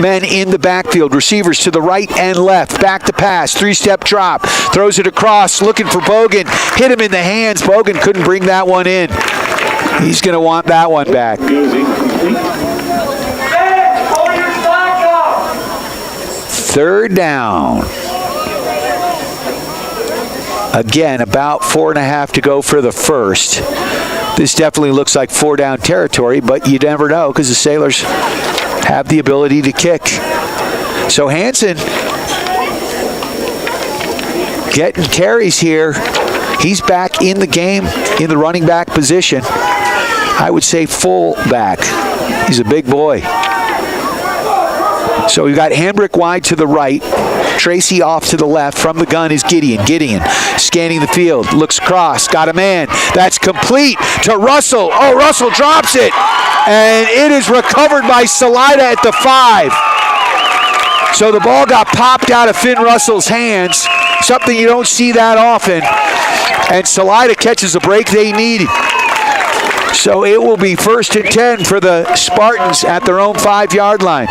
men in the backfield. Receivers to the right and left. Back to pass. 3-step drop. Throws it across. Looking for Bogan. Hit him in the hands. Bogan couldn't bring that one in. He's going to want that one back. Third down. Again, about 4.5 to go for the first. This definitely looks like 4-down territory, but you never know because the Sailors have the ability to kick. So Hansen getting carries here. He's back in the game in the running back position. I would say full back. He's a big boy. So we've got Hambrick wide to the right. Tracy off to the left. From the gun is Gideon. Gideon scanning the field. Looks across. Got a man. That's complete to Russell. Oh, Russell drops it. And it is recovered by Salida at the 5. So the ball got popped out of Finn Russell's hands. Something you don't see that often. And Salida catches a break they need. So it will be 1st and 10 for the Spartans at their own 5-yard line.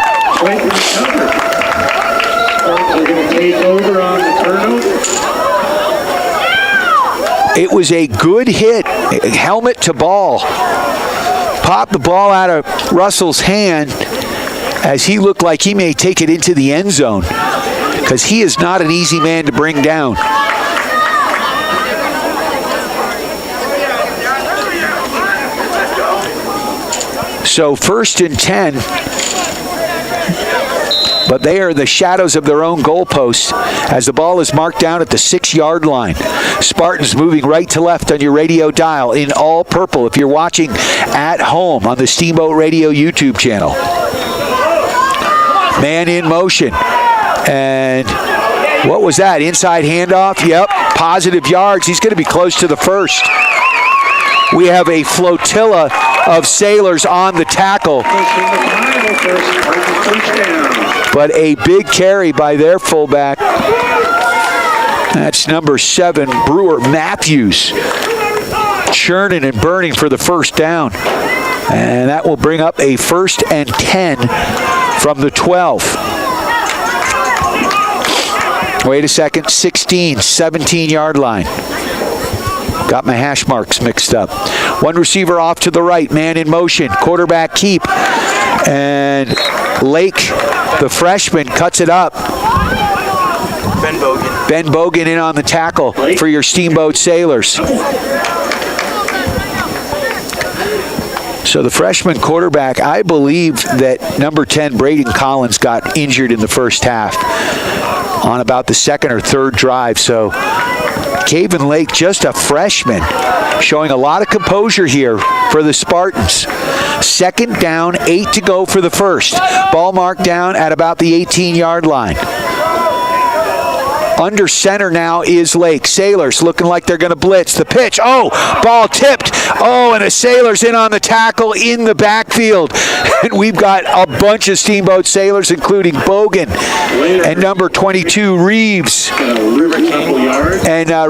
It was a good hit, helmet to ball. Popped the ball out of Russell's hand as he looked like he may take it into the end zone because he is not an easy man to bring down. So 1st and 10, but they are the shadows of their own goalposts as the ball is marked down at the 6-yard line. Spartans moving right to left on your radio dial in all purple if you're watching at home on the Steamboat Radio YouTube channel. Man in motion. And what was that? Inside handoff? Yep. Positive yards. He's going to be close to the first. We have a flotilla of Sailors on the tackle. But a big carry by their fullback. That's number 7, Brewer Matthews. Churning and burning for the first down. And that will bring up a 1st and 10 from the 12. Wait a second, 16, 17-yard line. Got my hash marks mixed up. One receiver off to the right, man in motion, quarterback keep. And Lake, the freshman, cuts it up. Ben Bogan in on the tackle for your Steamboat Sailors. So the freshman quarterback, I believe that number 10, Braden Collins, got injured in the first half on about the second or third drive. So Caven Lake, just a freshman, showing a lot of composure here for the Spartans. Second down, 8 to go for the first. Ball marked down at about the 18-yard line. Under center now is Lake. Sailors looking like they're going to blitz. The pitch. Oh, ball tipped. Oh, and the Sailors in on the tackle in the backfield. And we've got a bunch of Steamboat Sailors, including Bogan and number 22, Reeves. And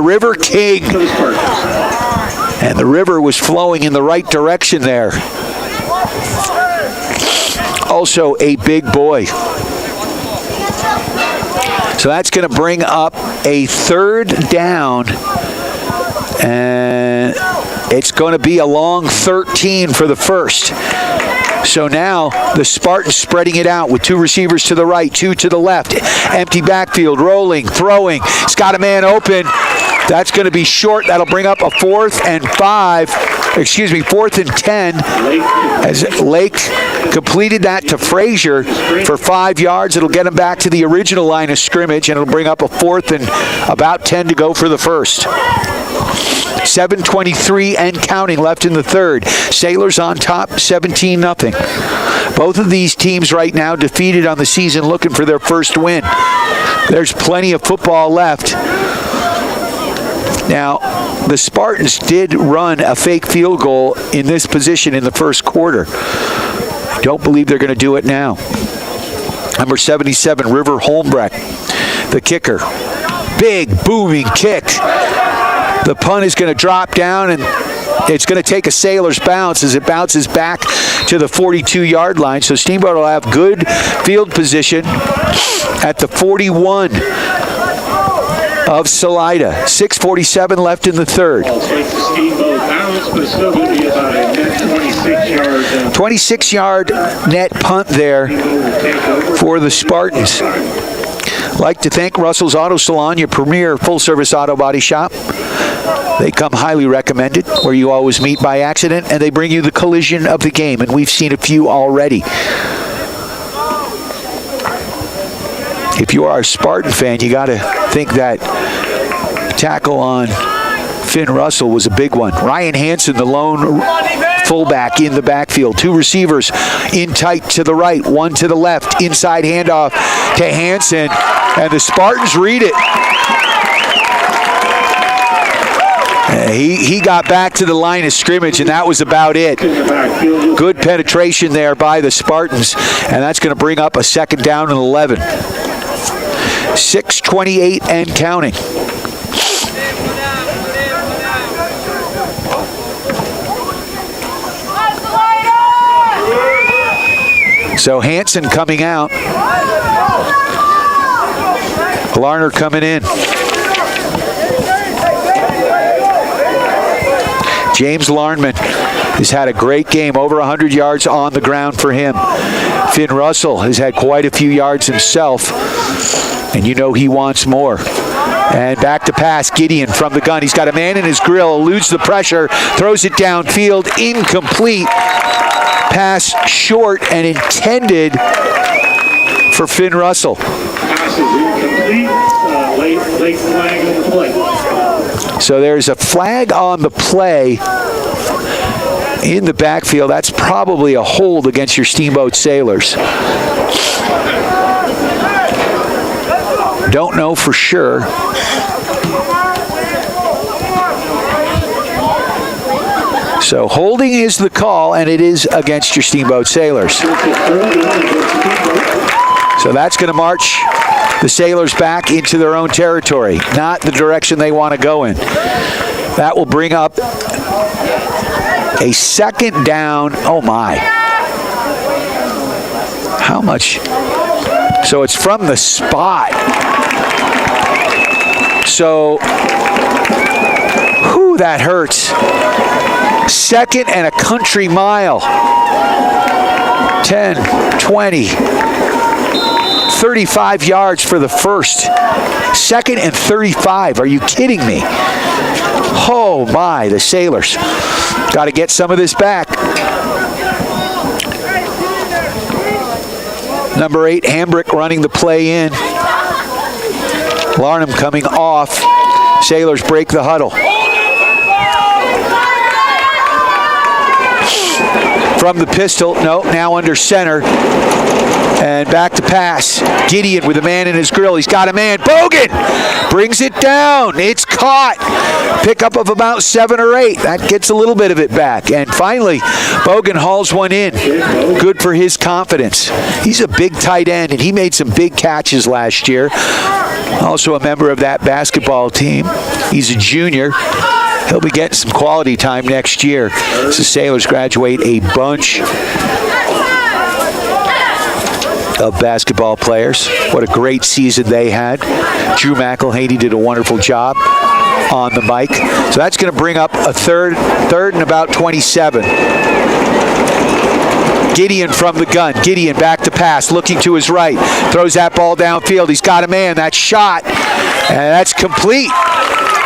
River King. And the river was flowing in the right direction there. Also a big boy. So that's going to bring up a third down, and it's going to be a long 13 for the first. So now the Spartans spreading it out with 2 receivers to the right, 2 to the left. Empty backfield, rolling, throwing. He's got a man open. That's going to be short. That'll bring up a 4th and 10. As Lake completed that to Frazier for 5 yards. It'll get him back to the original line of scrimmage, and it'll bring up a 4th and about 10 to go for the first. 7:23 and counting left in the third. Sailors on top, 17-0. Both of these teams right now defeated on the season, looking for their first win. There's plenty of football left. Now, the Spartans did run a fake field goal in this position in the first quarter. I don't believe they're going to do it now. Number 77, River Hambrick, the kicker. Big, booming kick. The punt is going to drop down, and it's going to take a Sailor's bounce as it bounces back to the 42-yard line. So Steamboat will have good field position at the 41 of Salida. 6:47 left in the third. 26-yard net punt there for the Spartans. Like to thank Russell's Auto Salon, your premier full-service auto body shop. They come highly recommended, where you always meet by accident, and they bring you the collision of the game, and we've seen a few already. If you are a Spartan fan, you got to think that tackle on Finn Russell was a big one. Ryan Hansen, the lone fullback in the backfield. 2 receivers in tight to the right, 1 to the left. Inside handoff to Hansen, and the Spartans read it. He got back to the line of scrimmage, and that was about it. Good penetration there by the Spartans, and that's going to bring up a second down and 11. 6:28 and counting. So Hansen coming out. Larner coming in. James Larnman has had a great game, over 100 yards on the ground for him. Finn Russell has had quite a few yards himself, and you know he wants more. And back to pass, Gideon from the gun. He's got a man in his grill, eludes the pressure, throws it downfield, incomplete. Pass short and intended for Finn Russell. Pass is incomplete. Late flag on the play. So there's a flag on the play in the backfield. That's probably a hold against your Steamboat Sailors. Don't know for sure. So holding is the call, and it is against your Steamboat Sailors. So that's going to march the Sailors back into their own territory, not the direction they want to go in. That will bring up a second down. Oh, my. How much? So it's from the spot. So, whew, that hurts. Second and a country mile. 10, 20, 35 yards for the first. Second and 35. Are you kidding me? Oh, my, the Sailors. Got to get some of this back. Number 8, Hambrick running the play in. Larnham coming off. Sailors break the huddle. From the pistol, no, now under center. And back to pass. Gideon with a man in his grill. He's got a man. Bogan brings it down. It's caught. Pickup of about 7 or 8. That gets a little bit of it back. And finally, Bogan hauls one in. Good for his confidence. He's a big tight end, and he made some big catches last year. Also a member of that basketball team. He's a junior. He'll be getting some quality time next year. So the Sailors graduate a bunch of basketball players. What a great season they had. Drew McElhaney did a wonderful job on the mic. So that's going to bring up a third and about 27. Gideon from the gun. Gideon back to pass, looking to his right. Throws that ball downfield. He's got a man. That shot, and that's complete.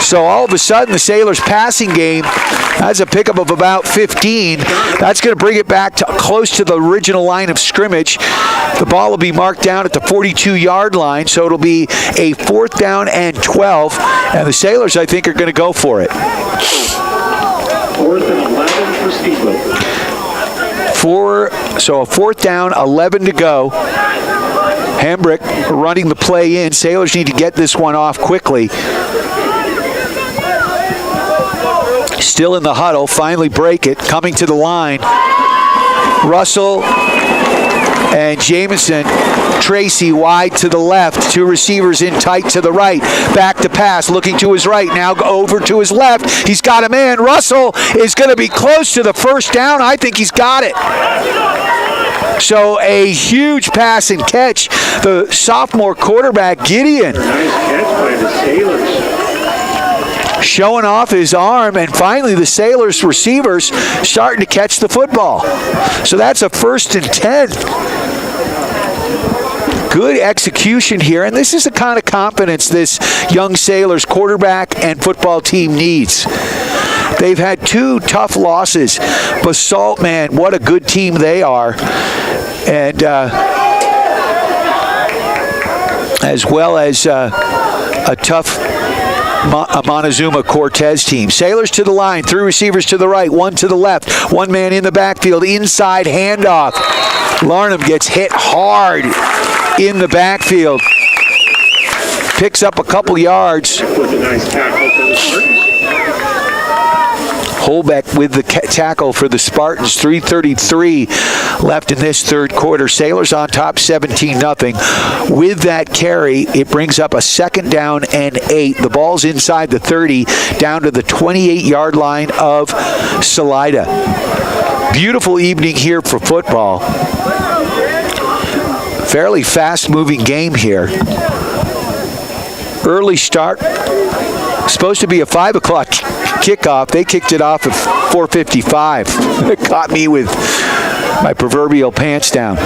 So all of a sudden, the Sailors' passing game has a pickup of about 15. That's going to bring it back to close to the original line of scrimmage. The ball will be marked down at the 42-yard line, so it'll be a 4th down and 12. And the Sailors, I think, are going to go for it. 4th and 11 for Steamboat. So a 4th down, 11 to go. Hambrick running the play in. Sailors need to get this one off quickly. Still in the huddle, finally break it, coming to the line. Russell and Jamison. Tracy wide to the left, 2 receivers in tight to the right. Back to pass, looking to his right, now over to his left. He's got a man. Russell is going to be close to the 1st down. I think he's got it. So a huge pass and catch. The sophomore quarterback, Gideon. Nice catch by the Sailors. Showing off his arm, and finally the Sailors receivers starting to catch the football. So that's a 1st and 10. Good execution here, and this is the kind of confidence this young Sailors quarterback and football team needs. They've had 2 tough losses. Basalt, man, what a good team they are. And as well as a tough Montezuma-Cortez team. Sailors to the line, 3 receivers to the right, 1 to the left, 1 man in the backfield, inside handoff. Larnham gets hit hard in the backfield. Picks up a couple yards. With a nice tackle for the Spartans. Holbeck with the tackle for the Spartans. 3:33 left in this 3rd quarter. Sailors on top 17-0. With that carry, it brings up a 2nd down and 8. The ball's inside the 30, down to the 28-yard line of Salida. Beautiful evening here for football. Fairly fast-moving game here. Early start. Supposed to be a 5 o'clock kickoff. They kicked it off at 4:55. It caught me with my proverbial pants down.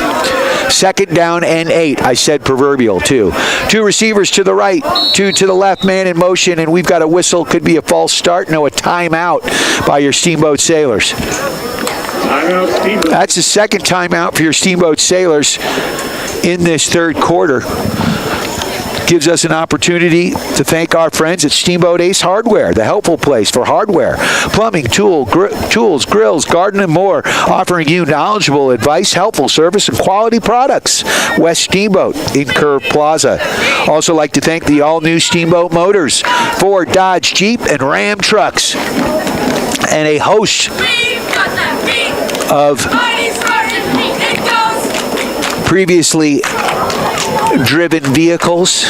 2nd down and 8. I said proverbial too. 2 receivers to the right, 2 to the left, man in motion, and we've got a whistle. Could be a false start. No, a timeout by your Steamboat Sailors. Timeout, Steamboat. That's the 2nd timeout for your Steamboat Sailors in this 3rd quarter. Gives us an opportunity to thank our friends at Steamboat Ace Hardware, the helpful place for hardware, plumbing, tools, grills, garden, and more, offering you knowledgeable advice, helpful service, and quality products. West Steamboat in Curve Plaza. Also like to thank the all-new Steamboat Motors, Ford, Dodge, Jeep, and Ram trucks, and a host of previously driven vehicles.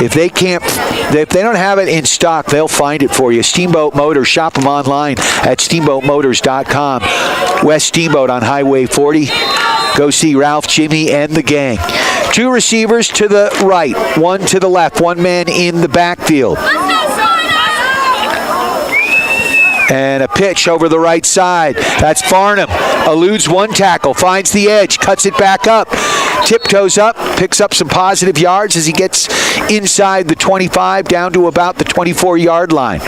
If they don't have it in stock, they'll find it for you. Steamboat Motors, shop them online at steamboatmotors.com. West Steamboat on Highway 40. Go see Ralph, Jimmy, and the gang. 2 receivers to the right, 1 to the left, 1 man in the backfield. And a pitch over the right side. That's Farnham. Eludes 1 tackle, finds the edge, cuts it back up, tiptoes up, picks up some positive yards as he gets inside the 25 down to about the 24-yard line.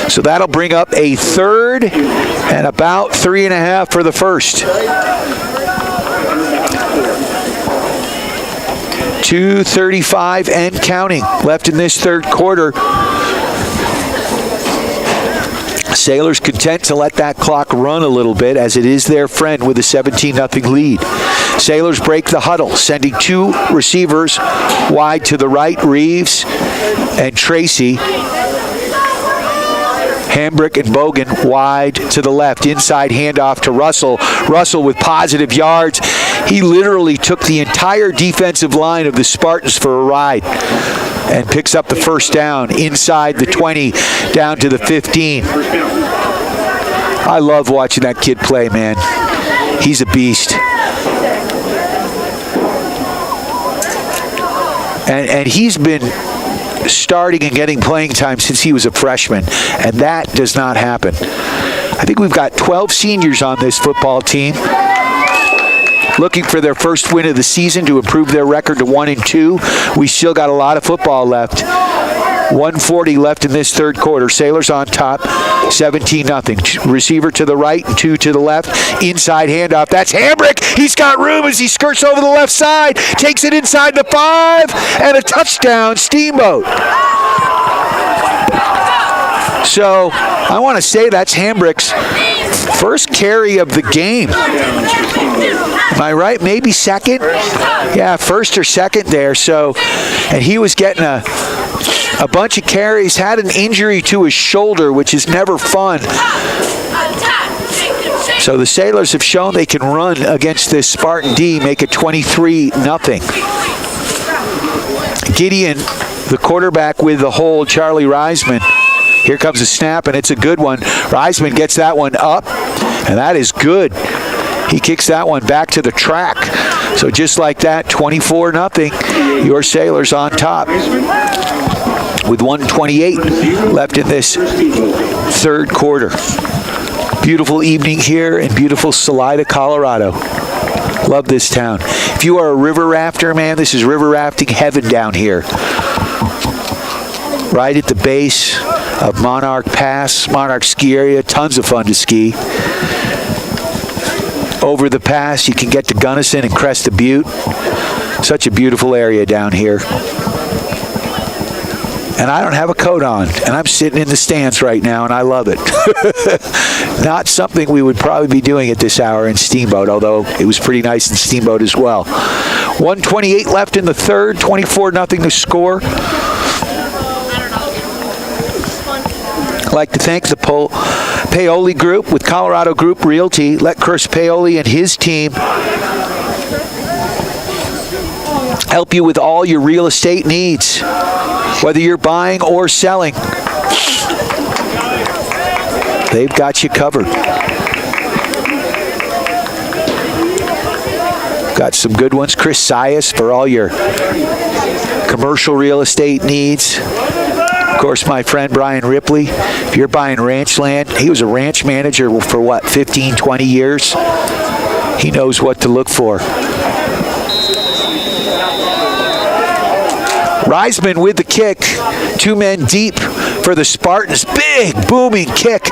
So that'll bring up a 3rd and about 3.5 for the 1st. 2:35 and counting left in this third quarter. Sailors content to let that clock run a little bit, as it is their friend with a 17-0 lead. Sailors break the huddle, sending two receivers wide to the right, Reeves and Tracy. Hambrick and Bogan wide to the left. Inside handoff to Russell. Russell with positive yards. He literally took the entire defensive line of the Spartans for a ride and picks up the first down inside the 20 down to the 15. I love watching that kid play, man. He's a beast. And he's been starting and getting playing time since he was a freshman, and that does not happen. I think we've got 12 seniors on this football team looking for their first win of the season to improve their record to 1-2. We still got a lot of football left. 1:40 left in this third quarter. Sailors on top, 17-0. Receiver to the right and two to the left. Inside handoff. That's Hambrick. He's got room as he skirts over the left side. Takes it inside the 5. And a touchdown, Steamboat. So I want to say that's Hambrick's first carry of the game. Am I right? Maybe second? Yeah, first or second there. So, and he was getting a bunch of carries, had an injury to his shoulder, which is never fun. So the Sailors have shown they can run against this Spartan D, make it 23-0. Gideon, the quarterback with the hold, Charlie Reisman. Here comes a snap, and it's a good one. Reisman gets that one up, and that is good. He kicks that one back to the track. So just like that, 24-0, your Sailors on top with 1:28 left in this third quarter. Beautiful evening here in beautiful Salida, Colorado. Love this town. If you are a river rafter, man, this is river rafting heaven down here. Right at the base of Monarch Pass, Monarch Ski Area, tons of fun to ski. Over the pass, you can get to Gunnison and Cresta Butte. Such a beautiful area down here. And I don't have a coat on, and I'm sitting in the stands right now, and I love it. Not something we would probably be doing at this hour in Steamboat, although it was pretty nice in Steamboat as well. 1:28 left in the third, 24-0 to score. I'd like to thank the Paoli Group with Colorado Group Realty. Let Chris Paoli and his team help you with all your real estate needs, whether you're buying or selling. They've got you covered. Got some good ones. Chris Sias for all your commercial real estate needs. Of course, my friend Brian Ripley, if you're buying ranch land, he was a ranch manager for what, 15, 20 years? He knows what to look for. Reisman with the kick. 2 men deep for the Spartans. Big, booming kick.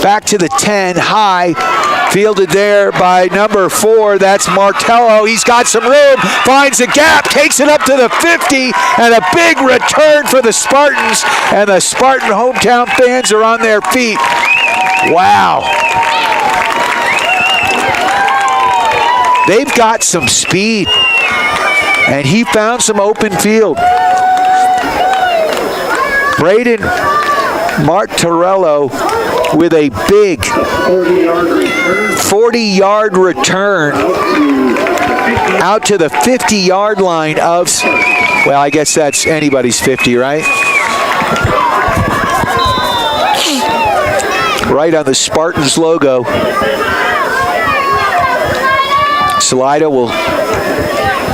Back to the 10, high. Fielded there by number 4. That's Martello. He's got some room. Finds a gap. Takes it up to the 50. And a big return for the Spartans. And the Spartan hometown fans are on their feet. Wow. They've got some speed. And he found some open field. Braden Martorello with a big 40-yard return out to the 50-yard line of, well, I guess that's anybody's 50, right? Right on the Spartans logo. Salida will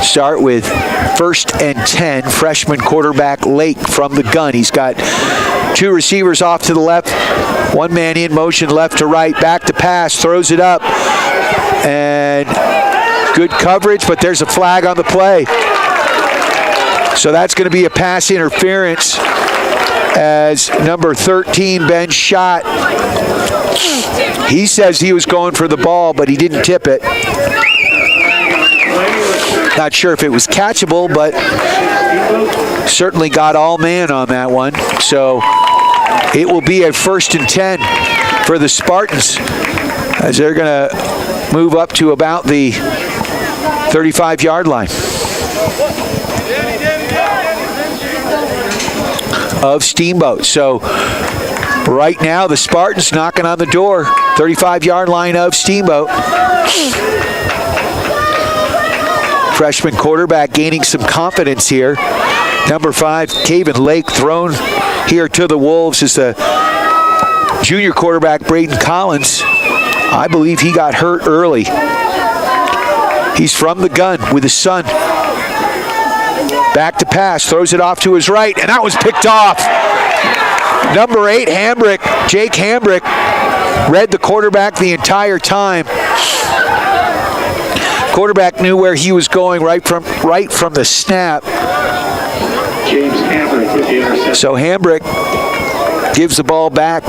start with 1st and 10, freshman quarterback Lake from the gun. He's got 2 receivers off to the left, 1 man in motion left to right, back to pass, throws it up, and good coverage, but there's a flag on the play. So that's going to be a pass interference as number 13, Ben Schott. He says he was going for the ball, but he didn't tip it. Not sure if it was catchable, but certainly got all man on that one. So it will be a 1st and 10 for the Spartans as they're going to move up to about the 35-yard line of Steamboat. So right now the Spartans knocking on the door, 35-yard line of Steamboat. Freshman quarterback gaining some confidence here. Number 5, Caven Lake, thrown here to the Wolves is the junior quarterback, Braden Collins. I believe he got hurt early. He's from the gun with his son. Back to pass, throws it off to his right, and that was picked off. Number 8, Hambrick, Jake Hambrick, read the quarterback the entire time. Quarterback knew where he was going right from the snap. James Hambrick with the interception. So Hambrick gives the ball back.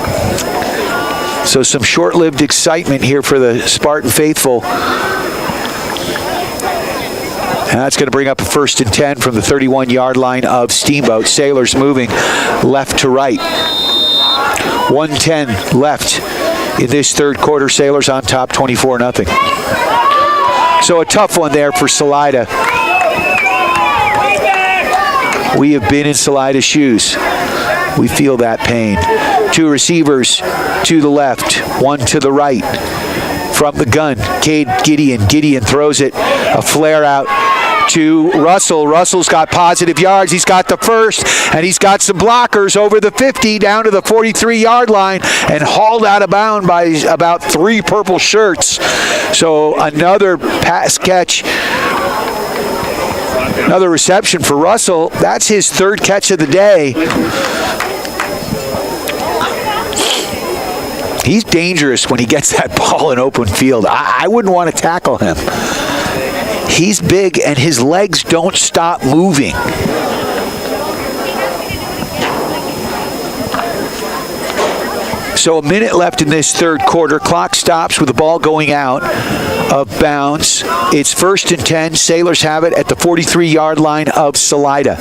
So some short-lived excitement here for the Spartan faithful. And that's going to bring up a 1st and 10 from the 31-yard line of Steamboat. Sailors moving left to right. 1:10 left in this third quarter. Sailors on top 24-0. So a tough one there for Salida. We have been in Salida's shoes. We feel that pain. 2 receivers to the left, 1 to the right. From the gun, Cade Gideon. Gideon throws it, a flare out to Russell. Russell's got positive yards. He's got the first, and he's got some blockers over the 50 down to the 43-yard line and hauled out of bounds by about 3 purple shirts. So another pass catch. Another reception for Russell. That's his 3rd catch of the day. He's dangerous when he gets that ball in open field. I wouldn't want to tackle him. He's big and his legs don't stop moving. So a minute left in this third quarter. Clock stops with the ball going out of bounds. It's 1st and 10. Sailors have it at the 43-yard line of Salida.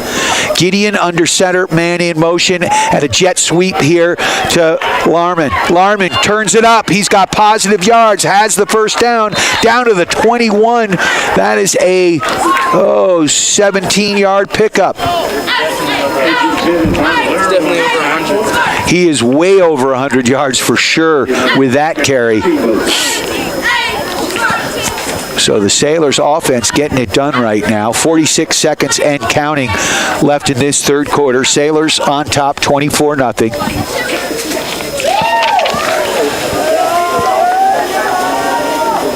Gideon under center, man in motion, and a jet sweep here to Larman. Larman turns it up. He's got positive yards, has the first down to the 21. That is a 17-yard pickup. It's definitely over 100. He is way over 100 yards for sure with that carry. So the Sailors offense getting it done right now. 46 seconds and counting left in this third quarter. Sailors on top 24-0.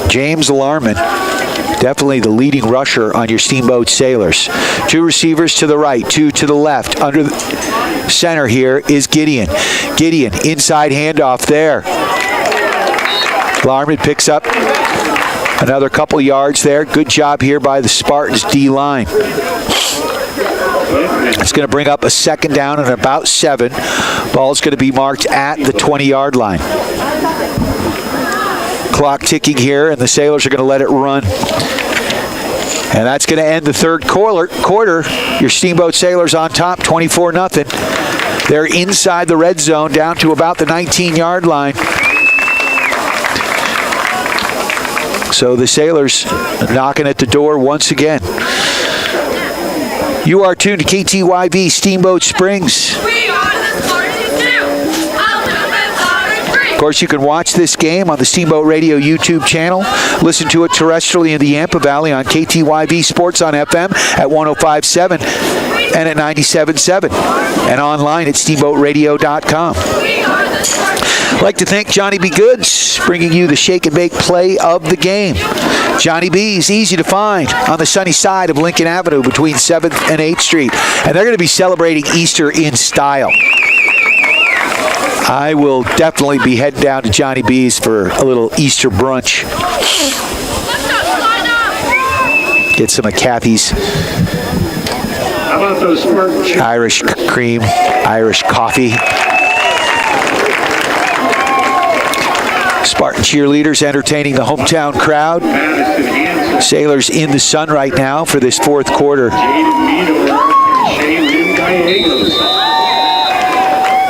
James Larman, definitely the leading rusher on your Steamboat Sailors. 2 receivers to the right, 2 to the left. Under the center here is Gideon. Gideon, inside handoff there. Larman picks up another couple yards there. Good job here by the Spartans D-line. It's going to bring up a 2nd down and about 7. Ball's going to be marked at the 20-yard line. Clock ticking here, and the Sailors are going to let it run. And that's going to end the third quarter. Your Steamboat Sailors on top, 24-0. They're inside the red zone, down to about the 19-yard line. So the Sailors knocking at the door once again. You are tuned to KTYV Steamboat Springs. Of course, you can watch this game on the Steamboat Radio YouTube channel. Listen to it terrestrially in the Yampa Valley on KTYV Sports on FM at 105.7 and at 97.7 and online at steamboatradio.com. I'd like to thank Johnny B. Goods, bringing you the shake and bake play of the game. Johnny B's easy to find on the sunny side of Lincoln Avenue between 7th and 8th Street. And they're going to be celebrating Easter in style. I will definitely be heading down to Johnny B's for a little Easter brunch. Get some of Kathy's How about those Spartans? Irish cream, Irish coffee. Spartan cheerleaders entertaining the hometown crowd. Madison Hanson Sailors in the sun right now for this fourth quarter.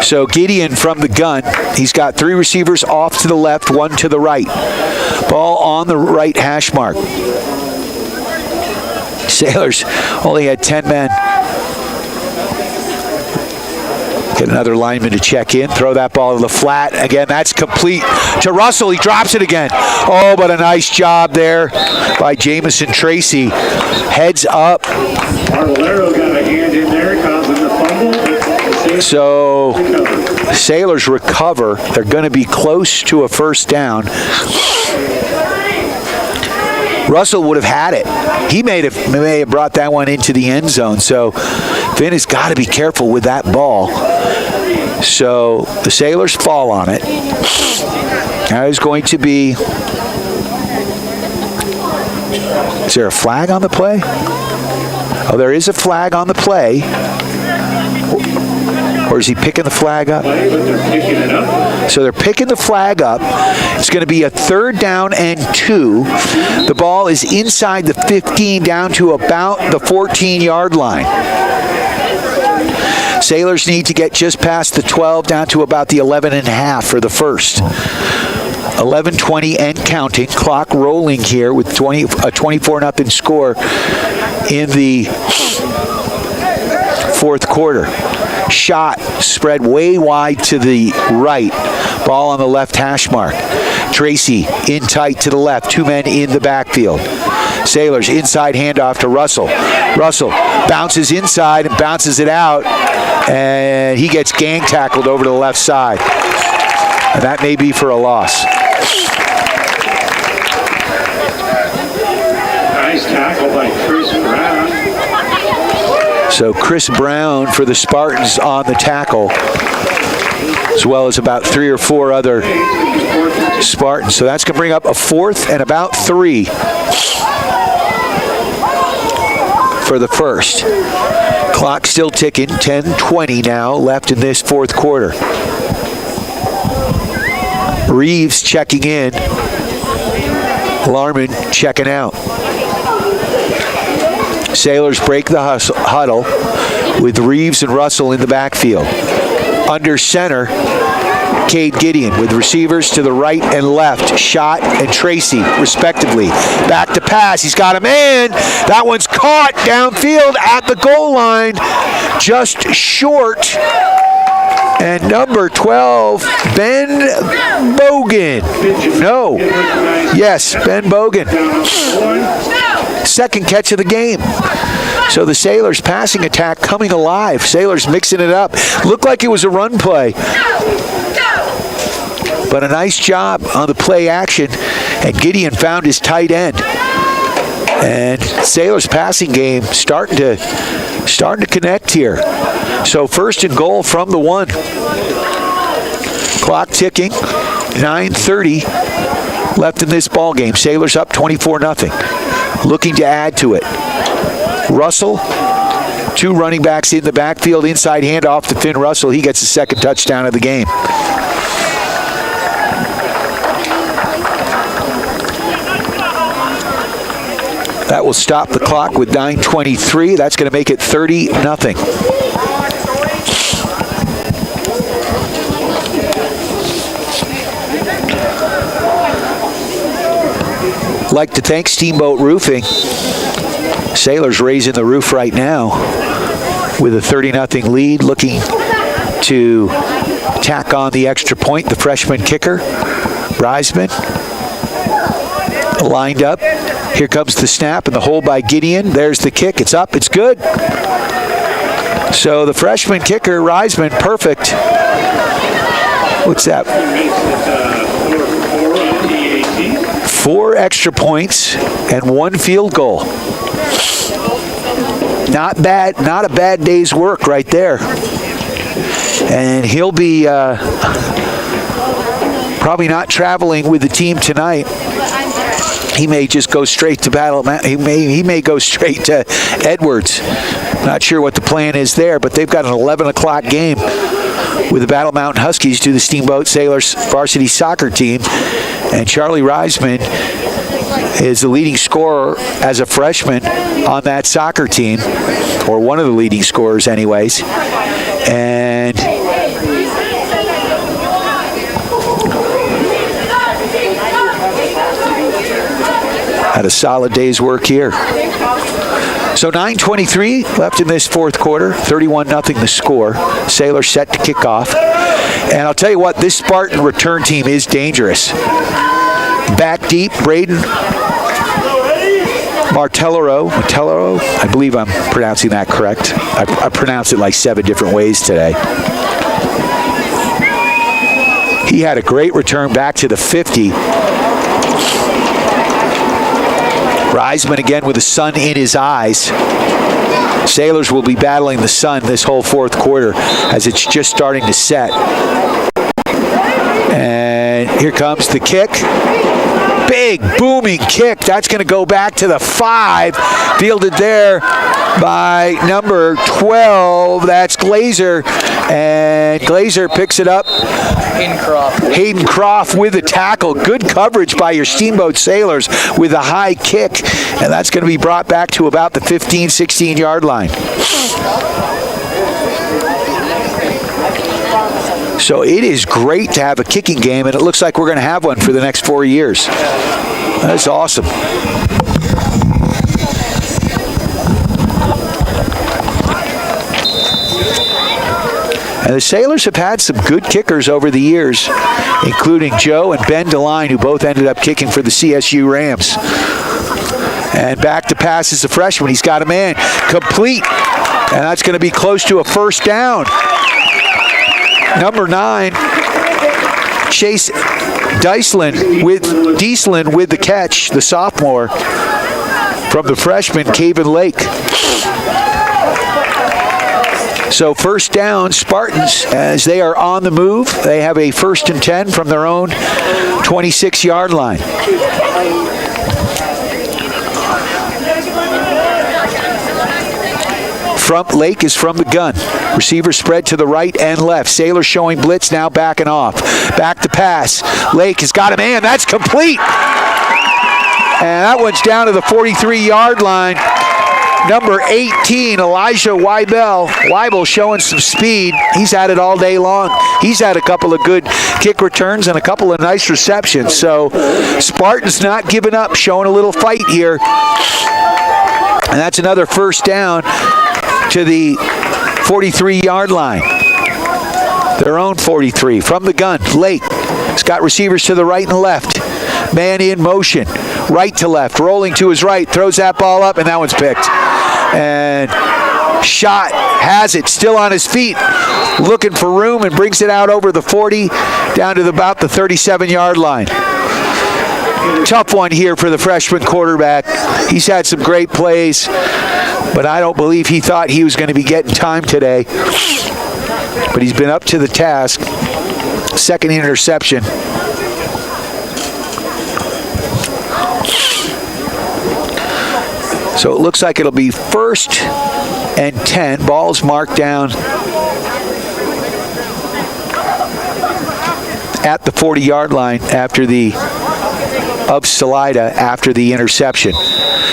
So Gideon from the gun. He's got 3 receivers off to the left, 1 to the right. Ball on the right hash mark. Sailors only had 10 men. Get another lineman to check in. Throw that ball to the flat. Again, that's complete to Russell. He drops it again. Oh, but a nice job there by Jamison Tracy. Heads up. Arbolero got a hand in there, causing the fumble. So Sailors recover. They're going to be close to a first down. Russell would have had it. He may have brought that one into the end zone. So Finn has got to be careful with that ball. So the Sailors fall on it. That is going to be... Is there a flag on the play? Oh, there is a flag on the play. Or is he picking the flag up? So they're picking the flag up. It's going to be a 3rd down and 2. The ball is inside the 15 down to about the 14-yard line. Sailors need to get just past the 12 down to about the 11.5 for the first. 11:20 and counting. Clock rolling here with a 24-0 score in the fourth quarter. Shot spread way wide to the right. Ball on the left hash mark. Tracy in tight to the left. 2 men in the backfield. Sailors inside handoff to Russell. Russell bounces inside and bounces it out. And he gets gang tackled over to the left side. And that may be for a loss. Nice tackle by Chris Brown. So Chris Brown for the Spartans on the tackle, as well as about 3 or 4 other Spartans. So that's going to bring up a 4th and about 3 for the first. Clock still ticking, 10:20 now left in this fourth quarter. Reeves checking in. Larman checking out. Sailors break the huddle with Reeves and Russell in the backfield. Under center, Cade Gideon with receivers to the right and left, Schott and Tracy, respectively. Back to pass. He's got a man. That one's caught downfield at the goal line, just short. And number 12, Ben Bogan. No. Yes, Ben Bogan. Second catch of the game. So the Sailors' passing attack coming alive. Sailors mixing it up. Looked like it was a run play. But a nice job on the play action. And Gideon found his tight end. And Sailors' passing game starting to connect here. So first and goal from the 1. Clock ticking. 9:30 left in this ball game. Sailors up 24-0. Looking to add to it. Russell, 2 running backs in the backfield. Inside handoff to Finn Russell. He gets the second touchdown of the game. That will stop the clock with 9:23. That's going to make it 30-0. Like to thank Steamboat Roofing. Sailors raising the roof right now with a 30-0 lead, looking to tack on the extra point. The freshman kicker, Reisman, lined up. Here comes the snap and the hold by Gideon. There's the kick. It's up. It's good. So the freshman kicker, Reisman, perfect. What's that? 4 extra points and 1 field goal. Not bad. Not a bad day's work right there. And he'll be probably not traveling with the team tonight. He may just go straight to Battle Mountain. He may go straight to Edwards. Not sure what the plan is there, but they've got an 11 o'clock game with the Battle Mountain Huskies to the Steamboat Sailors varsity soccer team. And Charlie Reisman is the leading scorer as a freshman on that soccer team, or one of the leading scorers anyways. And had a solid day's work here. So 9:23 left in this fourth quarter, 31-0 the score. Sailors set to kick off. And I'll tell you what, this Spartan return team is dangerous. Back deep, Braden Martellero, I believe I'm pronouncing that correct. I pronounced it like 7 different ways today. He had a great return back to the 50. Reisman again with the sun in his eyes. Sailors will be battling the sun this whole fourth quarter as it's just starting to set. And here comes the kick. Big booming kick. That's going to go back to the 5. Fielded there by number 12. That's Glazer. And Glazer picks it up. Hayden Croft with the tackle. Good coverage by your Steamboat Sailors with a high kick. And that's going to be brought back to about the 15, 16-yard line. So it is great to have a kicking game, and it looks like we're going to have one for the next 4 years. That's awesome. And the Sailors have had some good kickers over the years, including Joe and Ben DeLine, who both ended up kicking for the CSU Rams. And back to pass is the freshman. He's got a man. Complete. And that's going to be close to a first down. Number 9, Chase Dieslin with the catch, the sophomore from the freshman, Caven Lake. So first down, Spartans, as they are on the move. They have a 1st and 10 from their own 26-yard line. Front Lake is from the gun. Receivers spread to the right and left. Sailors showing blitz, now backing off. Back to pass. Lake has got a man. That's complete. And that one's down to the 43-yard line. Number 18, Elijah Weibel showing some speed. He's had it all day long. He's had a couple of good kick returns and a couple of nice receptions. So Spartans not giving up, showing a little fight here. And that's another first down to the 43-yard line. Their own 43. From the gun, Lake. He's got receivers to the right and left. Man in motion. Right to left. Rolling to his right. Throws that ball up, and that one's picked. And shot. Has it. Still on his feet. Looking for room and brings it out over the 40 down to about the 37-yard line. Tough one here for the freshman quarterback. He's had some great plays, but I don't believe he thought he was going to be getting time today. But he's been up to the task. Second interception. So it looks like it'll be 1st and 10. Ball's marked down at the 40-yard line of Salida after the interception.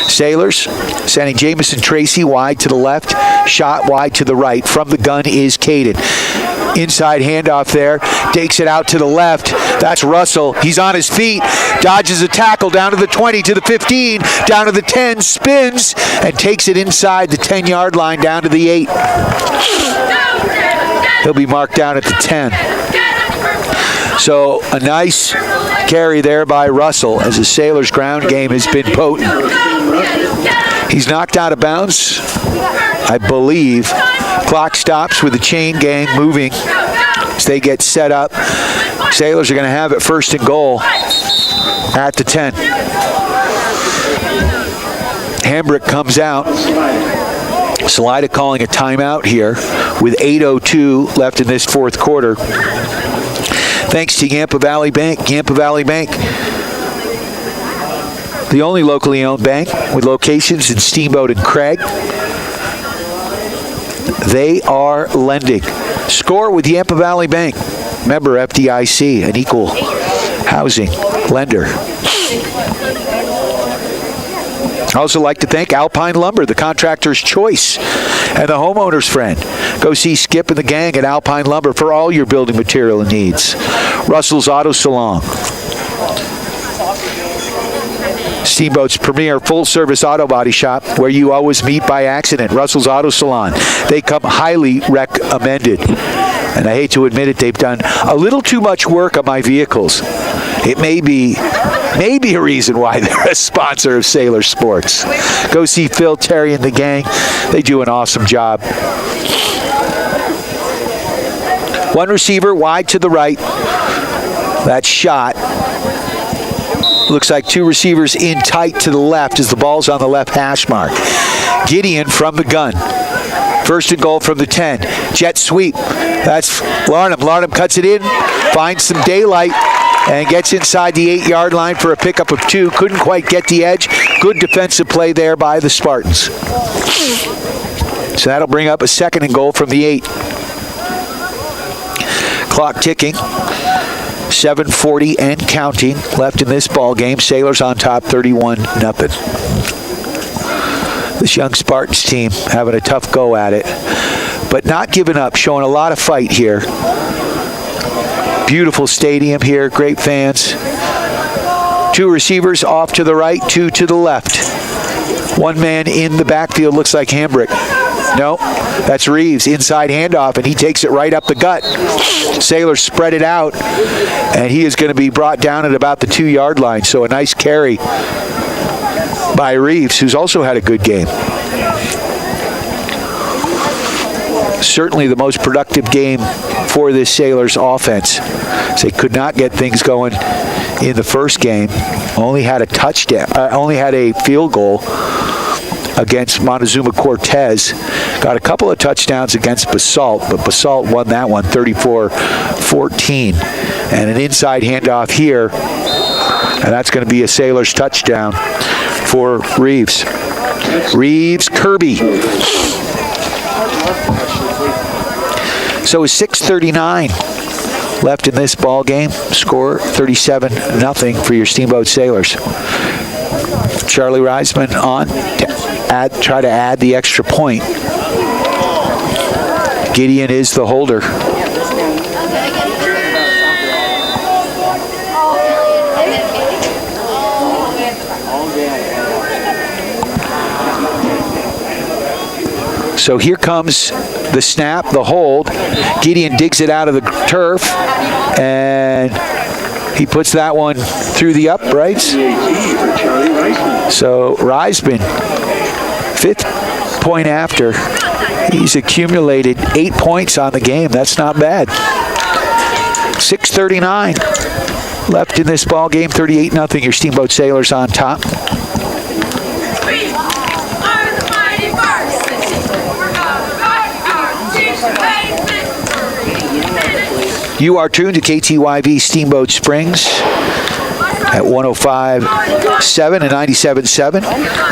Sailors sending Jamison Tracy wide to the left, shot wide to the right. From the gun is Caden. Inside handoff there, takes it out to the left. That's Russell. He's on his feet, dodges a tackle down to the 20, to the 15, down to the 10, spins, and takes it inside the 10-yard line down to the 8. He'll be marked down at the 10. So a nice carry there by Russell as the Sailors' ground game has been potent. He's knocked out of bounds, I believe. Clock stops with the chain gang moving as they get set up. Sailors are going to have it 1st and goal at the 10. Hambrick comes out. Salida calling a timeout here with 8:02 left in this fourth quarter. Thanks to Yampa Valley Bank. Yampa Valley Bank, the only locally owned bank with locations in Steamboat and Craig. They are lending. Score with Yampa Valley Bank. Member FDIC, an equal housing lender. I also like to thank Alpine Lumber, the contractor's choice and the homeowner's friend. Go see Skip and the gang at Alpine Lumber for all your building material needs. Russell's Auto Salon, Steamboat's premier full-service auto body shop where you always meet by accident. Russell's Auto Salon. They come highly recommended. And I hate to admit it, they've done a little too much work on my vehicles. It may be a reason why they're a sponsor of Sailor Sports. Go see Phil, Terry, and the gang. They do an awesome job. One receiver wide to the right. That shot. Looks like two receivers in tight to the left as the ball's on the left hash mark. Gideon from the gun. First and goal from the 10. Jet sweep. That's Larnham. Larnham cuts it in, finds some daylight, and gets inside the 8-yard line for a pickup of 2. Couldn't quite get the edge. Good defensive play there by the Spartans. So that'll bring up a second and goal from the 8. Clock ticking. 7:40 and counting left in this ball game. Sailors on top 31-0. This young Spartans team having a tough go at it, but not giving up, showing a lot of fight here. Beautiful stadium here, great fans. Two receivers off to the right, two to the left. One man in the backfield looks like Hambrick. No, that's Reeves. Inside handoff, and he takes it right up the gut. Sailors spread it out, and he is going to be brought down at about the 2-yard line. So a nice carry by Reeves, who's also had a good game. Certainly the most productive game for this Sailors offense. They could not get things going in the first game. Only had a touchdown, only had a field goal against Montezuma Cortez. Got a couple of touchdowns against Basalt, but Basalt won that one 34-14. And an inside handoff here, and that's going to be a Sailors touchdown for Reeves. Reeves, Kirby. So it's 6:39 left in this ball game. Score 37-0 for your Steamboat Sailors. Charlie Reisman on to try to add the extra point. Gideon is the holder. So here comes the snap, the hold. Gideon digs it out of the turf, and he puts that one through the uprights. So Reisman, 5th point after. He's accumulated 8 points on the game. That's not bad. 6:39 left in this ball game. 38-0. Your Steamboat Sailors on top. You are tuned to KTYV Steamboat Springs at 105.7 and 97.7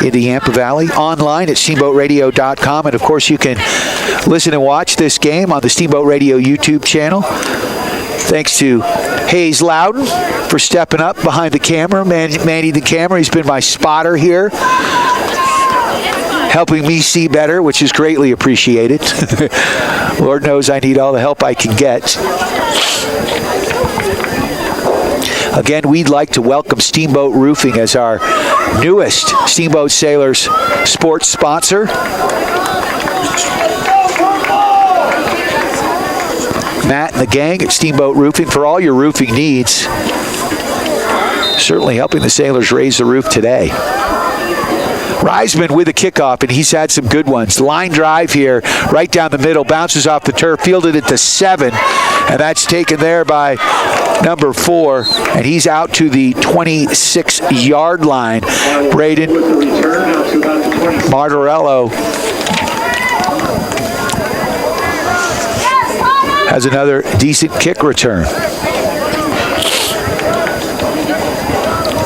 in the Yampa Valley. Online at steamboatradio.com. And, of course, you can listen and watch this game on the Steamboat Radio YouTube channel. Thanks to Hayes Loudon for stepping up behind the camera, manning the camera. He's been my spotter here, helping me see better, which is greatly appreciated. Lord knows I need all the help I can get. Again, we'd like to welcome Steamboat Roofing as our newest Steamboat Sailors sports sponsor. Matt and the gang at Steamboat Roofing for all your roofing needs. Certainly helping the Sailors raise the roof today. Reisman with a kickoff, and he's had some good ones. Line drive here, right down the middle, bounces off the turf, fielded it to 7, and that's taken there by number 4, and he's out to the 26-yard line. Braden Martorello has another decent kick return.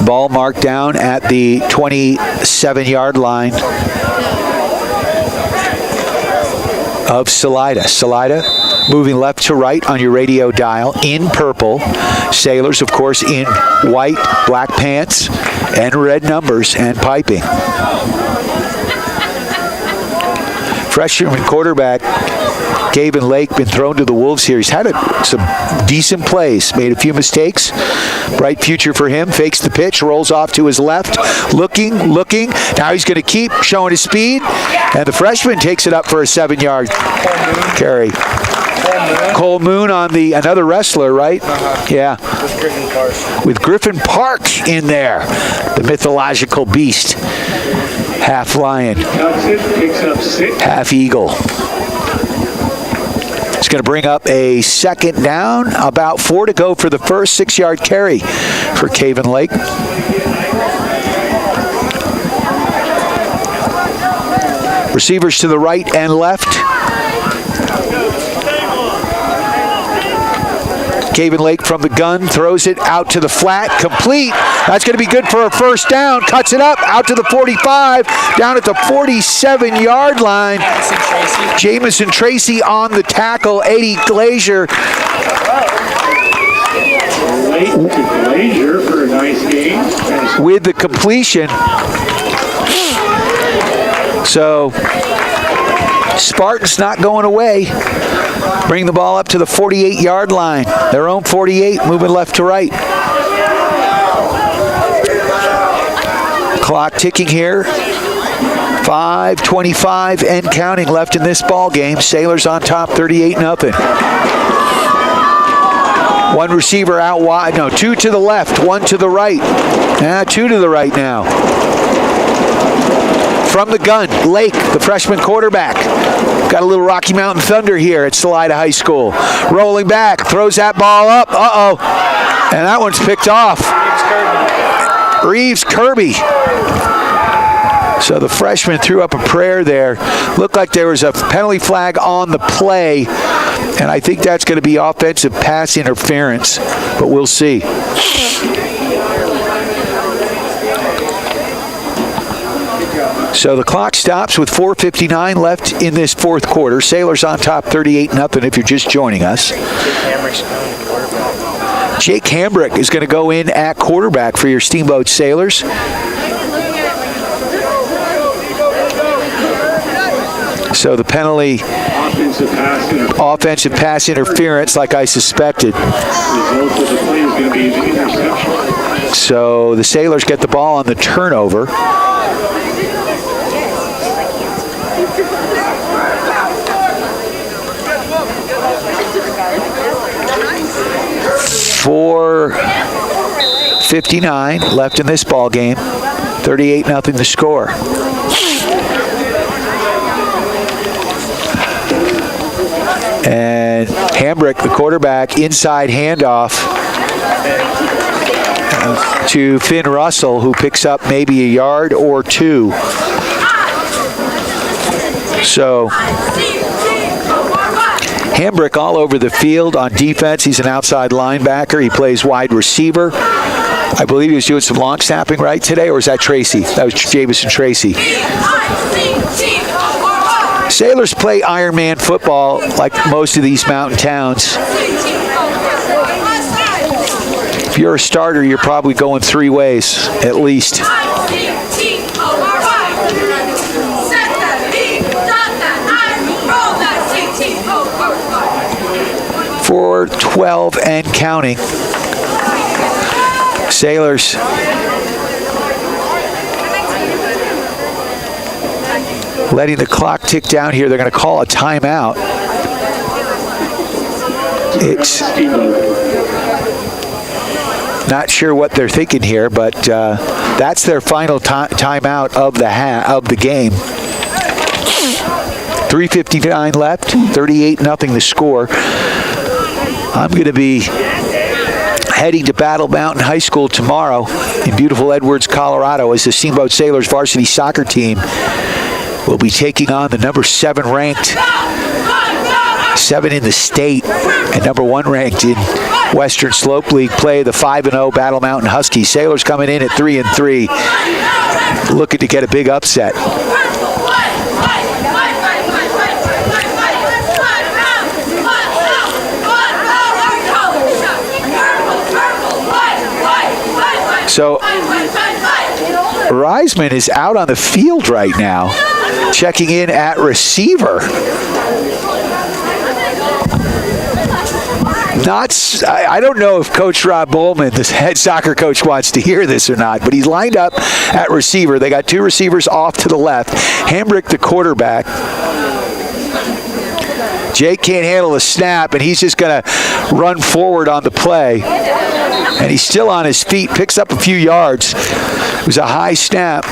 Ball marked down at the 27-yard line of Salida. Salida moving left to right on your radio dial in purple. Sailors, of course, in white, black pants, and red numbers and piping. freshman quarterback, Gavin Lake, been thrown to the Wolves here. He's had some decent plays, made a few mistakes. Bright future for him. Fakes the pitch, rolls off to his left, looking. Now he's going to keep showing his speed, and the freshman takes it up for a 7-yard carry. Cole Moon on another wrestler, right? Yeah. With Griffin Park in there, the mythological beast. Half lion, half eagle. It's going to bring up a second down. About 4 to go for the first 6-yard carry for Caven Lake. Receivers to the right and left. Caven Lake from the gun, throws it out to the flat, complete. That's going to be good for a first down. Cuts it up, out to the 45, down at the 47-yard line. Jamison Tracy on the tackle. Eddie Glazier. Glazier for a nice game. With the completion. So, Spartans not going away. Bring the ball up to the 48-yard line. Their own 48, moving left to right. Clock ticking here. 5:25 and counting left in this ball game. Sailors on top, 38-0. One receiver out wide. No, 2 to the left, 1 to the right. 2 to the right now. From the gun, Lake, the freshman quarterback. Got a little Rocky Mountain Thunder here at Salida High School. Rolling back, throws that ball up. Uh-oh. And that one's picked off. Reeves Kirby. So the freshman threw up a prayer there. Looked like there was a penalty flag on the play. And I think that's going to be offensive pass interference. But we'll see. So the clock stops with 4:59 left in this fourth quarter. Sailors on top 38-0 if you're just joining us. Jake Hambrick is going to go in at quarterback for your Steamboat Sailors. So the penalty, offensive pass interference, like I suspected. So the Sailors get the ball on the turnover. .59 left in this ball game. 38-0 the score. And Hambrick, the quarterback, inside handoff to Finn Russell, who picks up maybe a yard or 2. So Hambrick all over the field on defense. He's an outside linebacker. He plays wide receiver. I believe he was doing some long snapping right today, or was that Tracy? That was Jamison Tracy. Sailors play Ironman football like most of these mountain towns. If you're a starter, you're probably going 3 ways, at least. 4:12 and counting. Sailors letting the clock tick down here. They're going to call a timeout. It's not sure what they're thinking here, but that's their final timeout of the game. 3:59 left, 38-0 the score. I'm going to be heading to Battle Mountain High School tomorrow in beautiful Edwards, Colorado, as the Steamboat Sailors varsity soccer team will be taking on the number 7 ranked, 7 in the state, and number 1 ranked in Western Slope League play, the 5-0 Battle Mountain Huskies. Sailors coming in at 3-3, looking to get a big upset. So Reisman is out on the field right now. checking in at receiver. I don't know if Coach Rob Bowman, the head soccer coach, wants to hear this or not, but he's lined up at receiver. They got two receivers off to the left. Hambrick, the quarterback. Jake can't handle the snap, and he's just going to run forward on the play. And he's still on his feet, picks up a few yards. It was a high snap.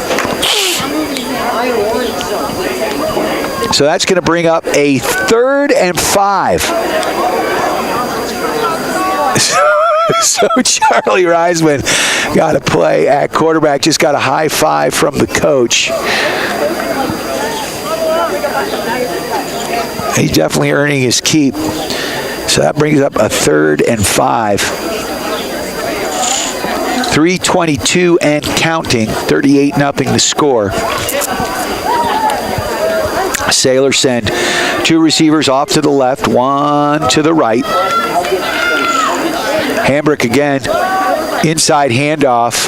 So that's going to bring up a 3rd and 5. So Charlie Reisman got a play at quarterback, just got a high five from the coach. He's definitely earning his keep. So that brings up a 3rd and 5. 3:22 and counting, 38-0 the score. Sailors send two receivers off to the left, one to the right. Hambrick again, inside handoff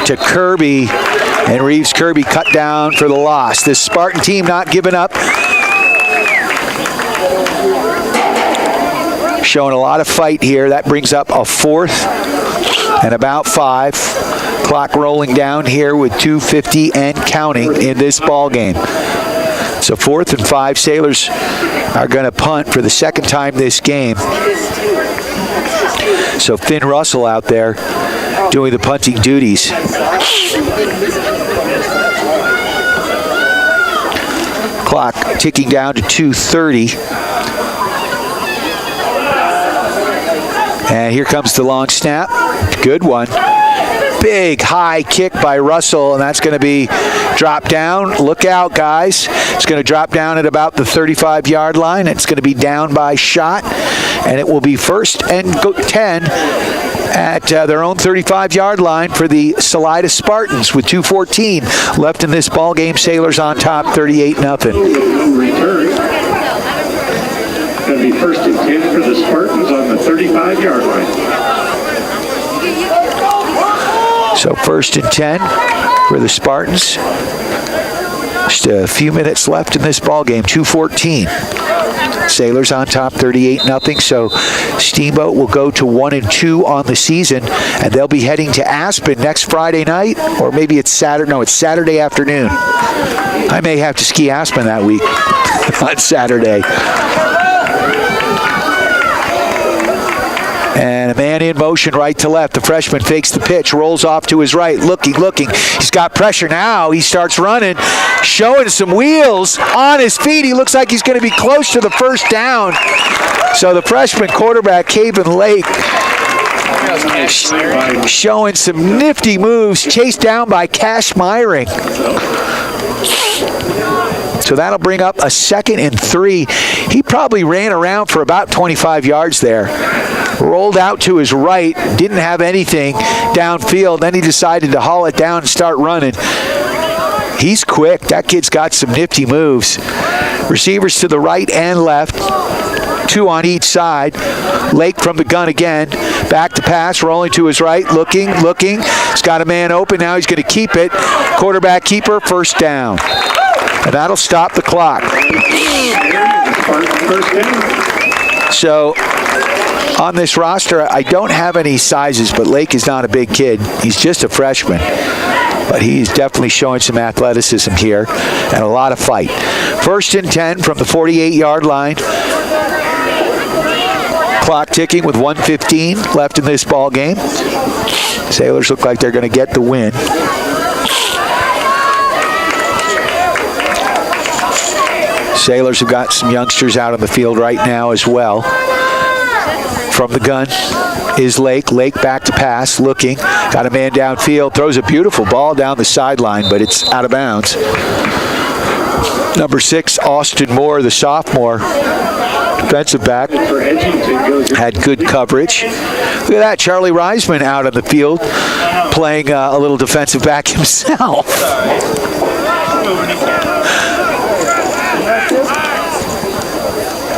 to Kirby, and Reeves Kirby cut down for the loss. This Spartan team not giving up. Showing a lot of fight here. That brings up a 4th and about 5. Clock rolling down here with 2:50 and counting in this ball game. So 4th and 5. Sailors are going to punt for the second time this game. So Finn Russell out there doing the punting duties. Clock ticking down to 2:30. And here comes the long snap. Good one. Big high kick by Russell, and that's going to be dropped down. Look out, guys. It's going to drop down at about the 35-yard line. It's going to be down by shot, and it will be 1st and 10 at their own 35-yard line for the Salida Spartans with 2:14 left in this ball game. Sailors on top, 38-0. Going to be 1st and 10 for the Spartans on the 35-yard line. So 1st and 10 for the Spartans. Just a few minutes left in this ball game, 2:14. Sailors on top, 38-0. So Steamboat will go to 1-2 on the season, and they'll be heading to Aspen next Friday night, or maybe it's Saturday. No, it's Saturday afternoon. I may have to ski Aspen that week on Saturday. And a man in motion right to left. The freshman fakes the pitch, rolls off to his right, looking. He's got pressure now. He starts running, showing some wheels on his feet. He looks like he's going to be close to the first down. So the freshman quarterback, Caven Lake, showing some nifty moves, chased down by Cash Myring. So that'll bring up a 2nd and 3. He probably ran around for about 25 yards there. Rolled out to his right, didn't have anything downfield. Then he decided to haul it down and start running. He's quick. That kid's got some nifty moves. Receivers to the right and left. 2 on each side. Lake from the gun again. Back to pass, rolling to his right, looking. He's got a man open. Now he's going to keep it. Quarterback keeper, 1st down. And that'll stop the clock. So on this roster, I don't have any sizes, but Lake is not a big kid. He's just a freshman. But he's definitely showing some athleticism here and a lot of fight. 1st and 10 from the 48-yard line. Clock ticking with 1:15 left in this ball game. Sailors look like they're going to get the win. Sailors have got some youngsters out on the field right now as well. From the gun is Lake. Lake back to pass, looking. Got a man downfield. Throws a beautiful ball down the sideline, but it's out of bounds. Number 6, Austin Moore, the sophomore defensive back, had good coverage. Look at that, Charlie Reisman out on the field playing a little defensive back himself.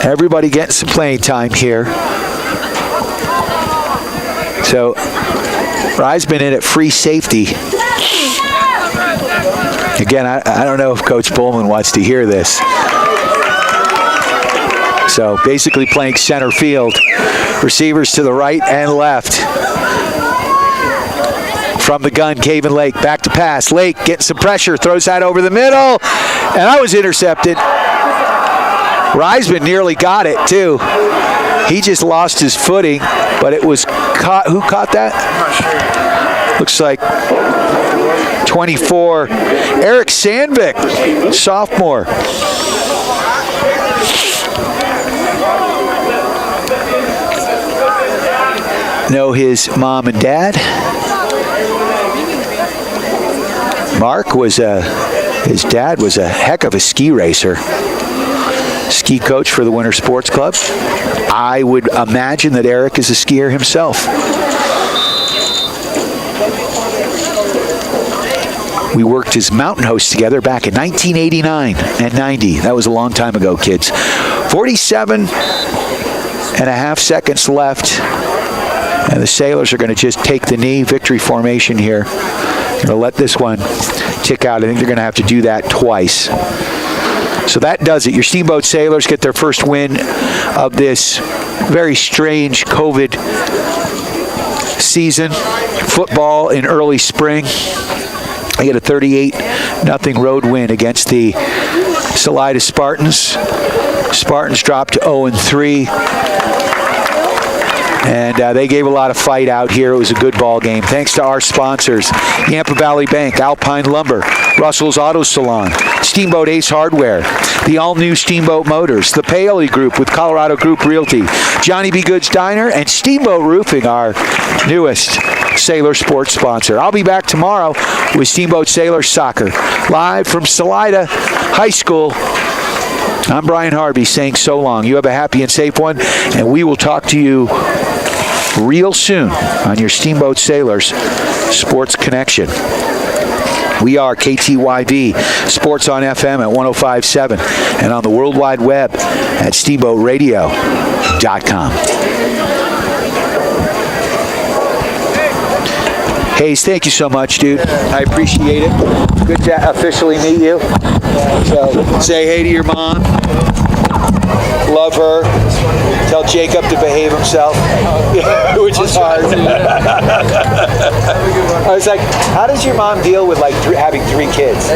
Everybody getting some playing time here. So Reisman in at free safety. Again, I don't know if Coach Bowman wants to hear this. So basically playing center field. Receivers to the right and left. From the gun, Caven Lake, back to pass. Lake getting some pressure, throws that over the middle, and that was intercepted. Reisman nearly got it, too. He just lost his footing, but it was caught. Who caught that? I'm not sure. Looks like 24. Eric Sandvik, sophomore. Know his mom and dad. Mark was his dad was a heck of a ski racer. Ski coach for the Winter Sports Club. I would imagine that Eric is a skier himself. We worked as mountain hosts together back in 1989 and 90. That was a long time ago, kids. 47 and a half seconds left. And the Sailors are going to just take the knee, victory formation here. Going to let this one tick out. I think they're going to have to do that twice. So that does it. Your Steamboat Sailors get their first win of this very strange COVID season. Football in early spring. They get a 38-0 road win against the Salida Spartans. Spartans dropped to 0-3. And they gave a lot of fight out here. It was a good ball game. Thanks to our sponsors, Yampa Valley Bank, Alpine Lumber, Russell's Auto Salon, Steamboat Ace Hardware, the all-new Steamboat Motors, the Paoli Group with Colorado Group Realty, Johnny B. Good's Diner, and Steamboat Roofing, our newest Sailor sports sponsor. I'll be back tomorrow with Steamboat Sailor Soccer, live from Salida High School. I'm Brian Harvey saying so long. You have a happy and safe one, and we will talk to you real soon on your Steamboat Sailors Sports Connection. We are KTYV Sports on FM at 105.7 and on the World Wide Web at steamboatradio.com. Hayes, thank you so much, dude. I appreciate it. Good to officially meet you. So say hey to your mom. Love her. Tell Jacob to behave himself, which is hard. I was like, how does your mom deal with like having 3 kids?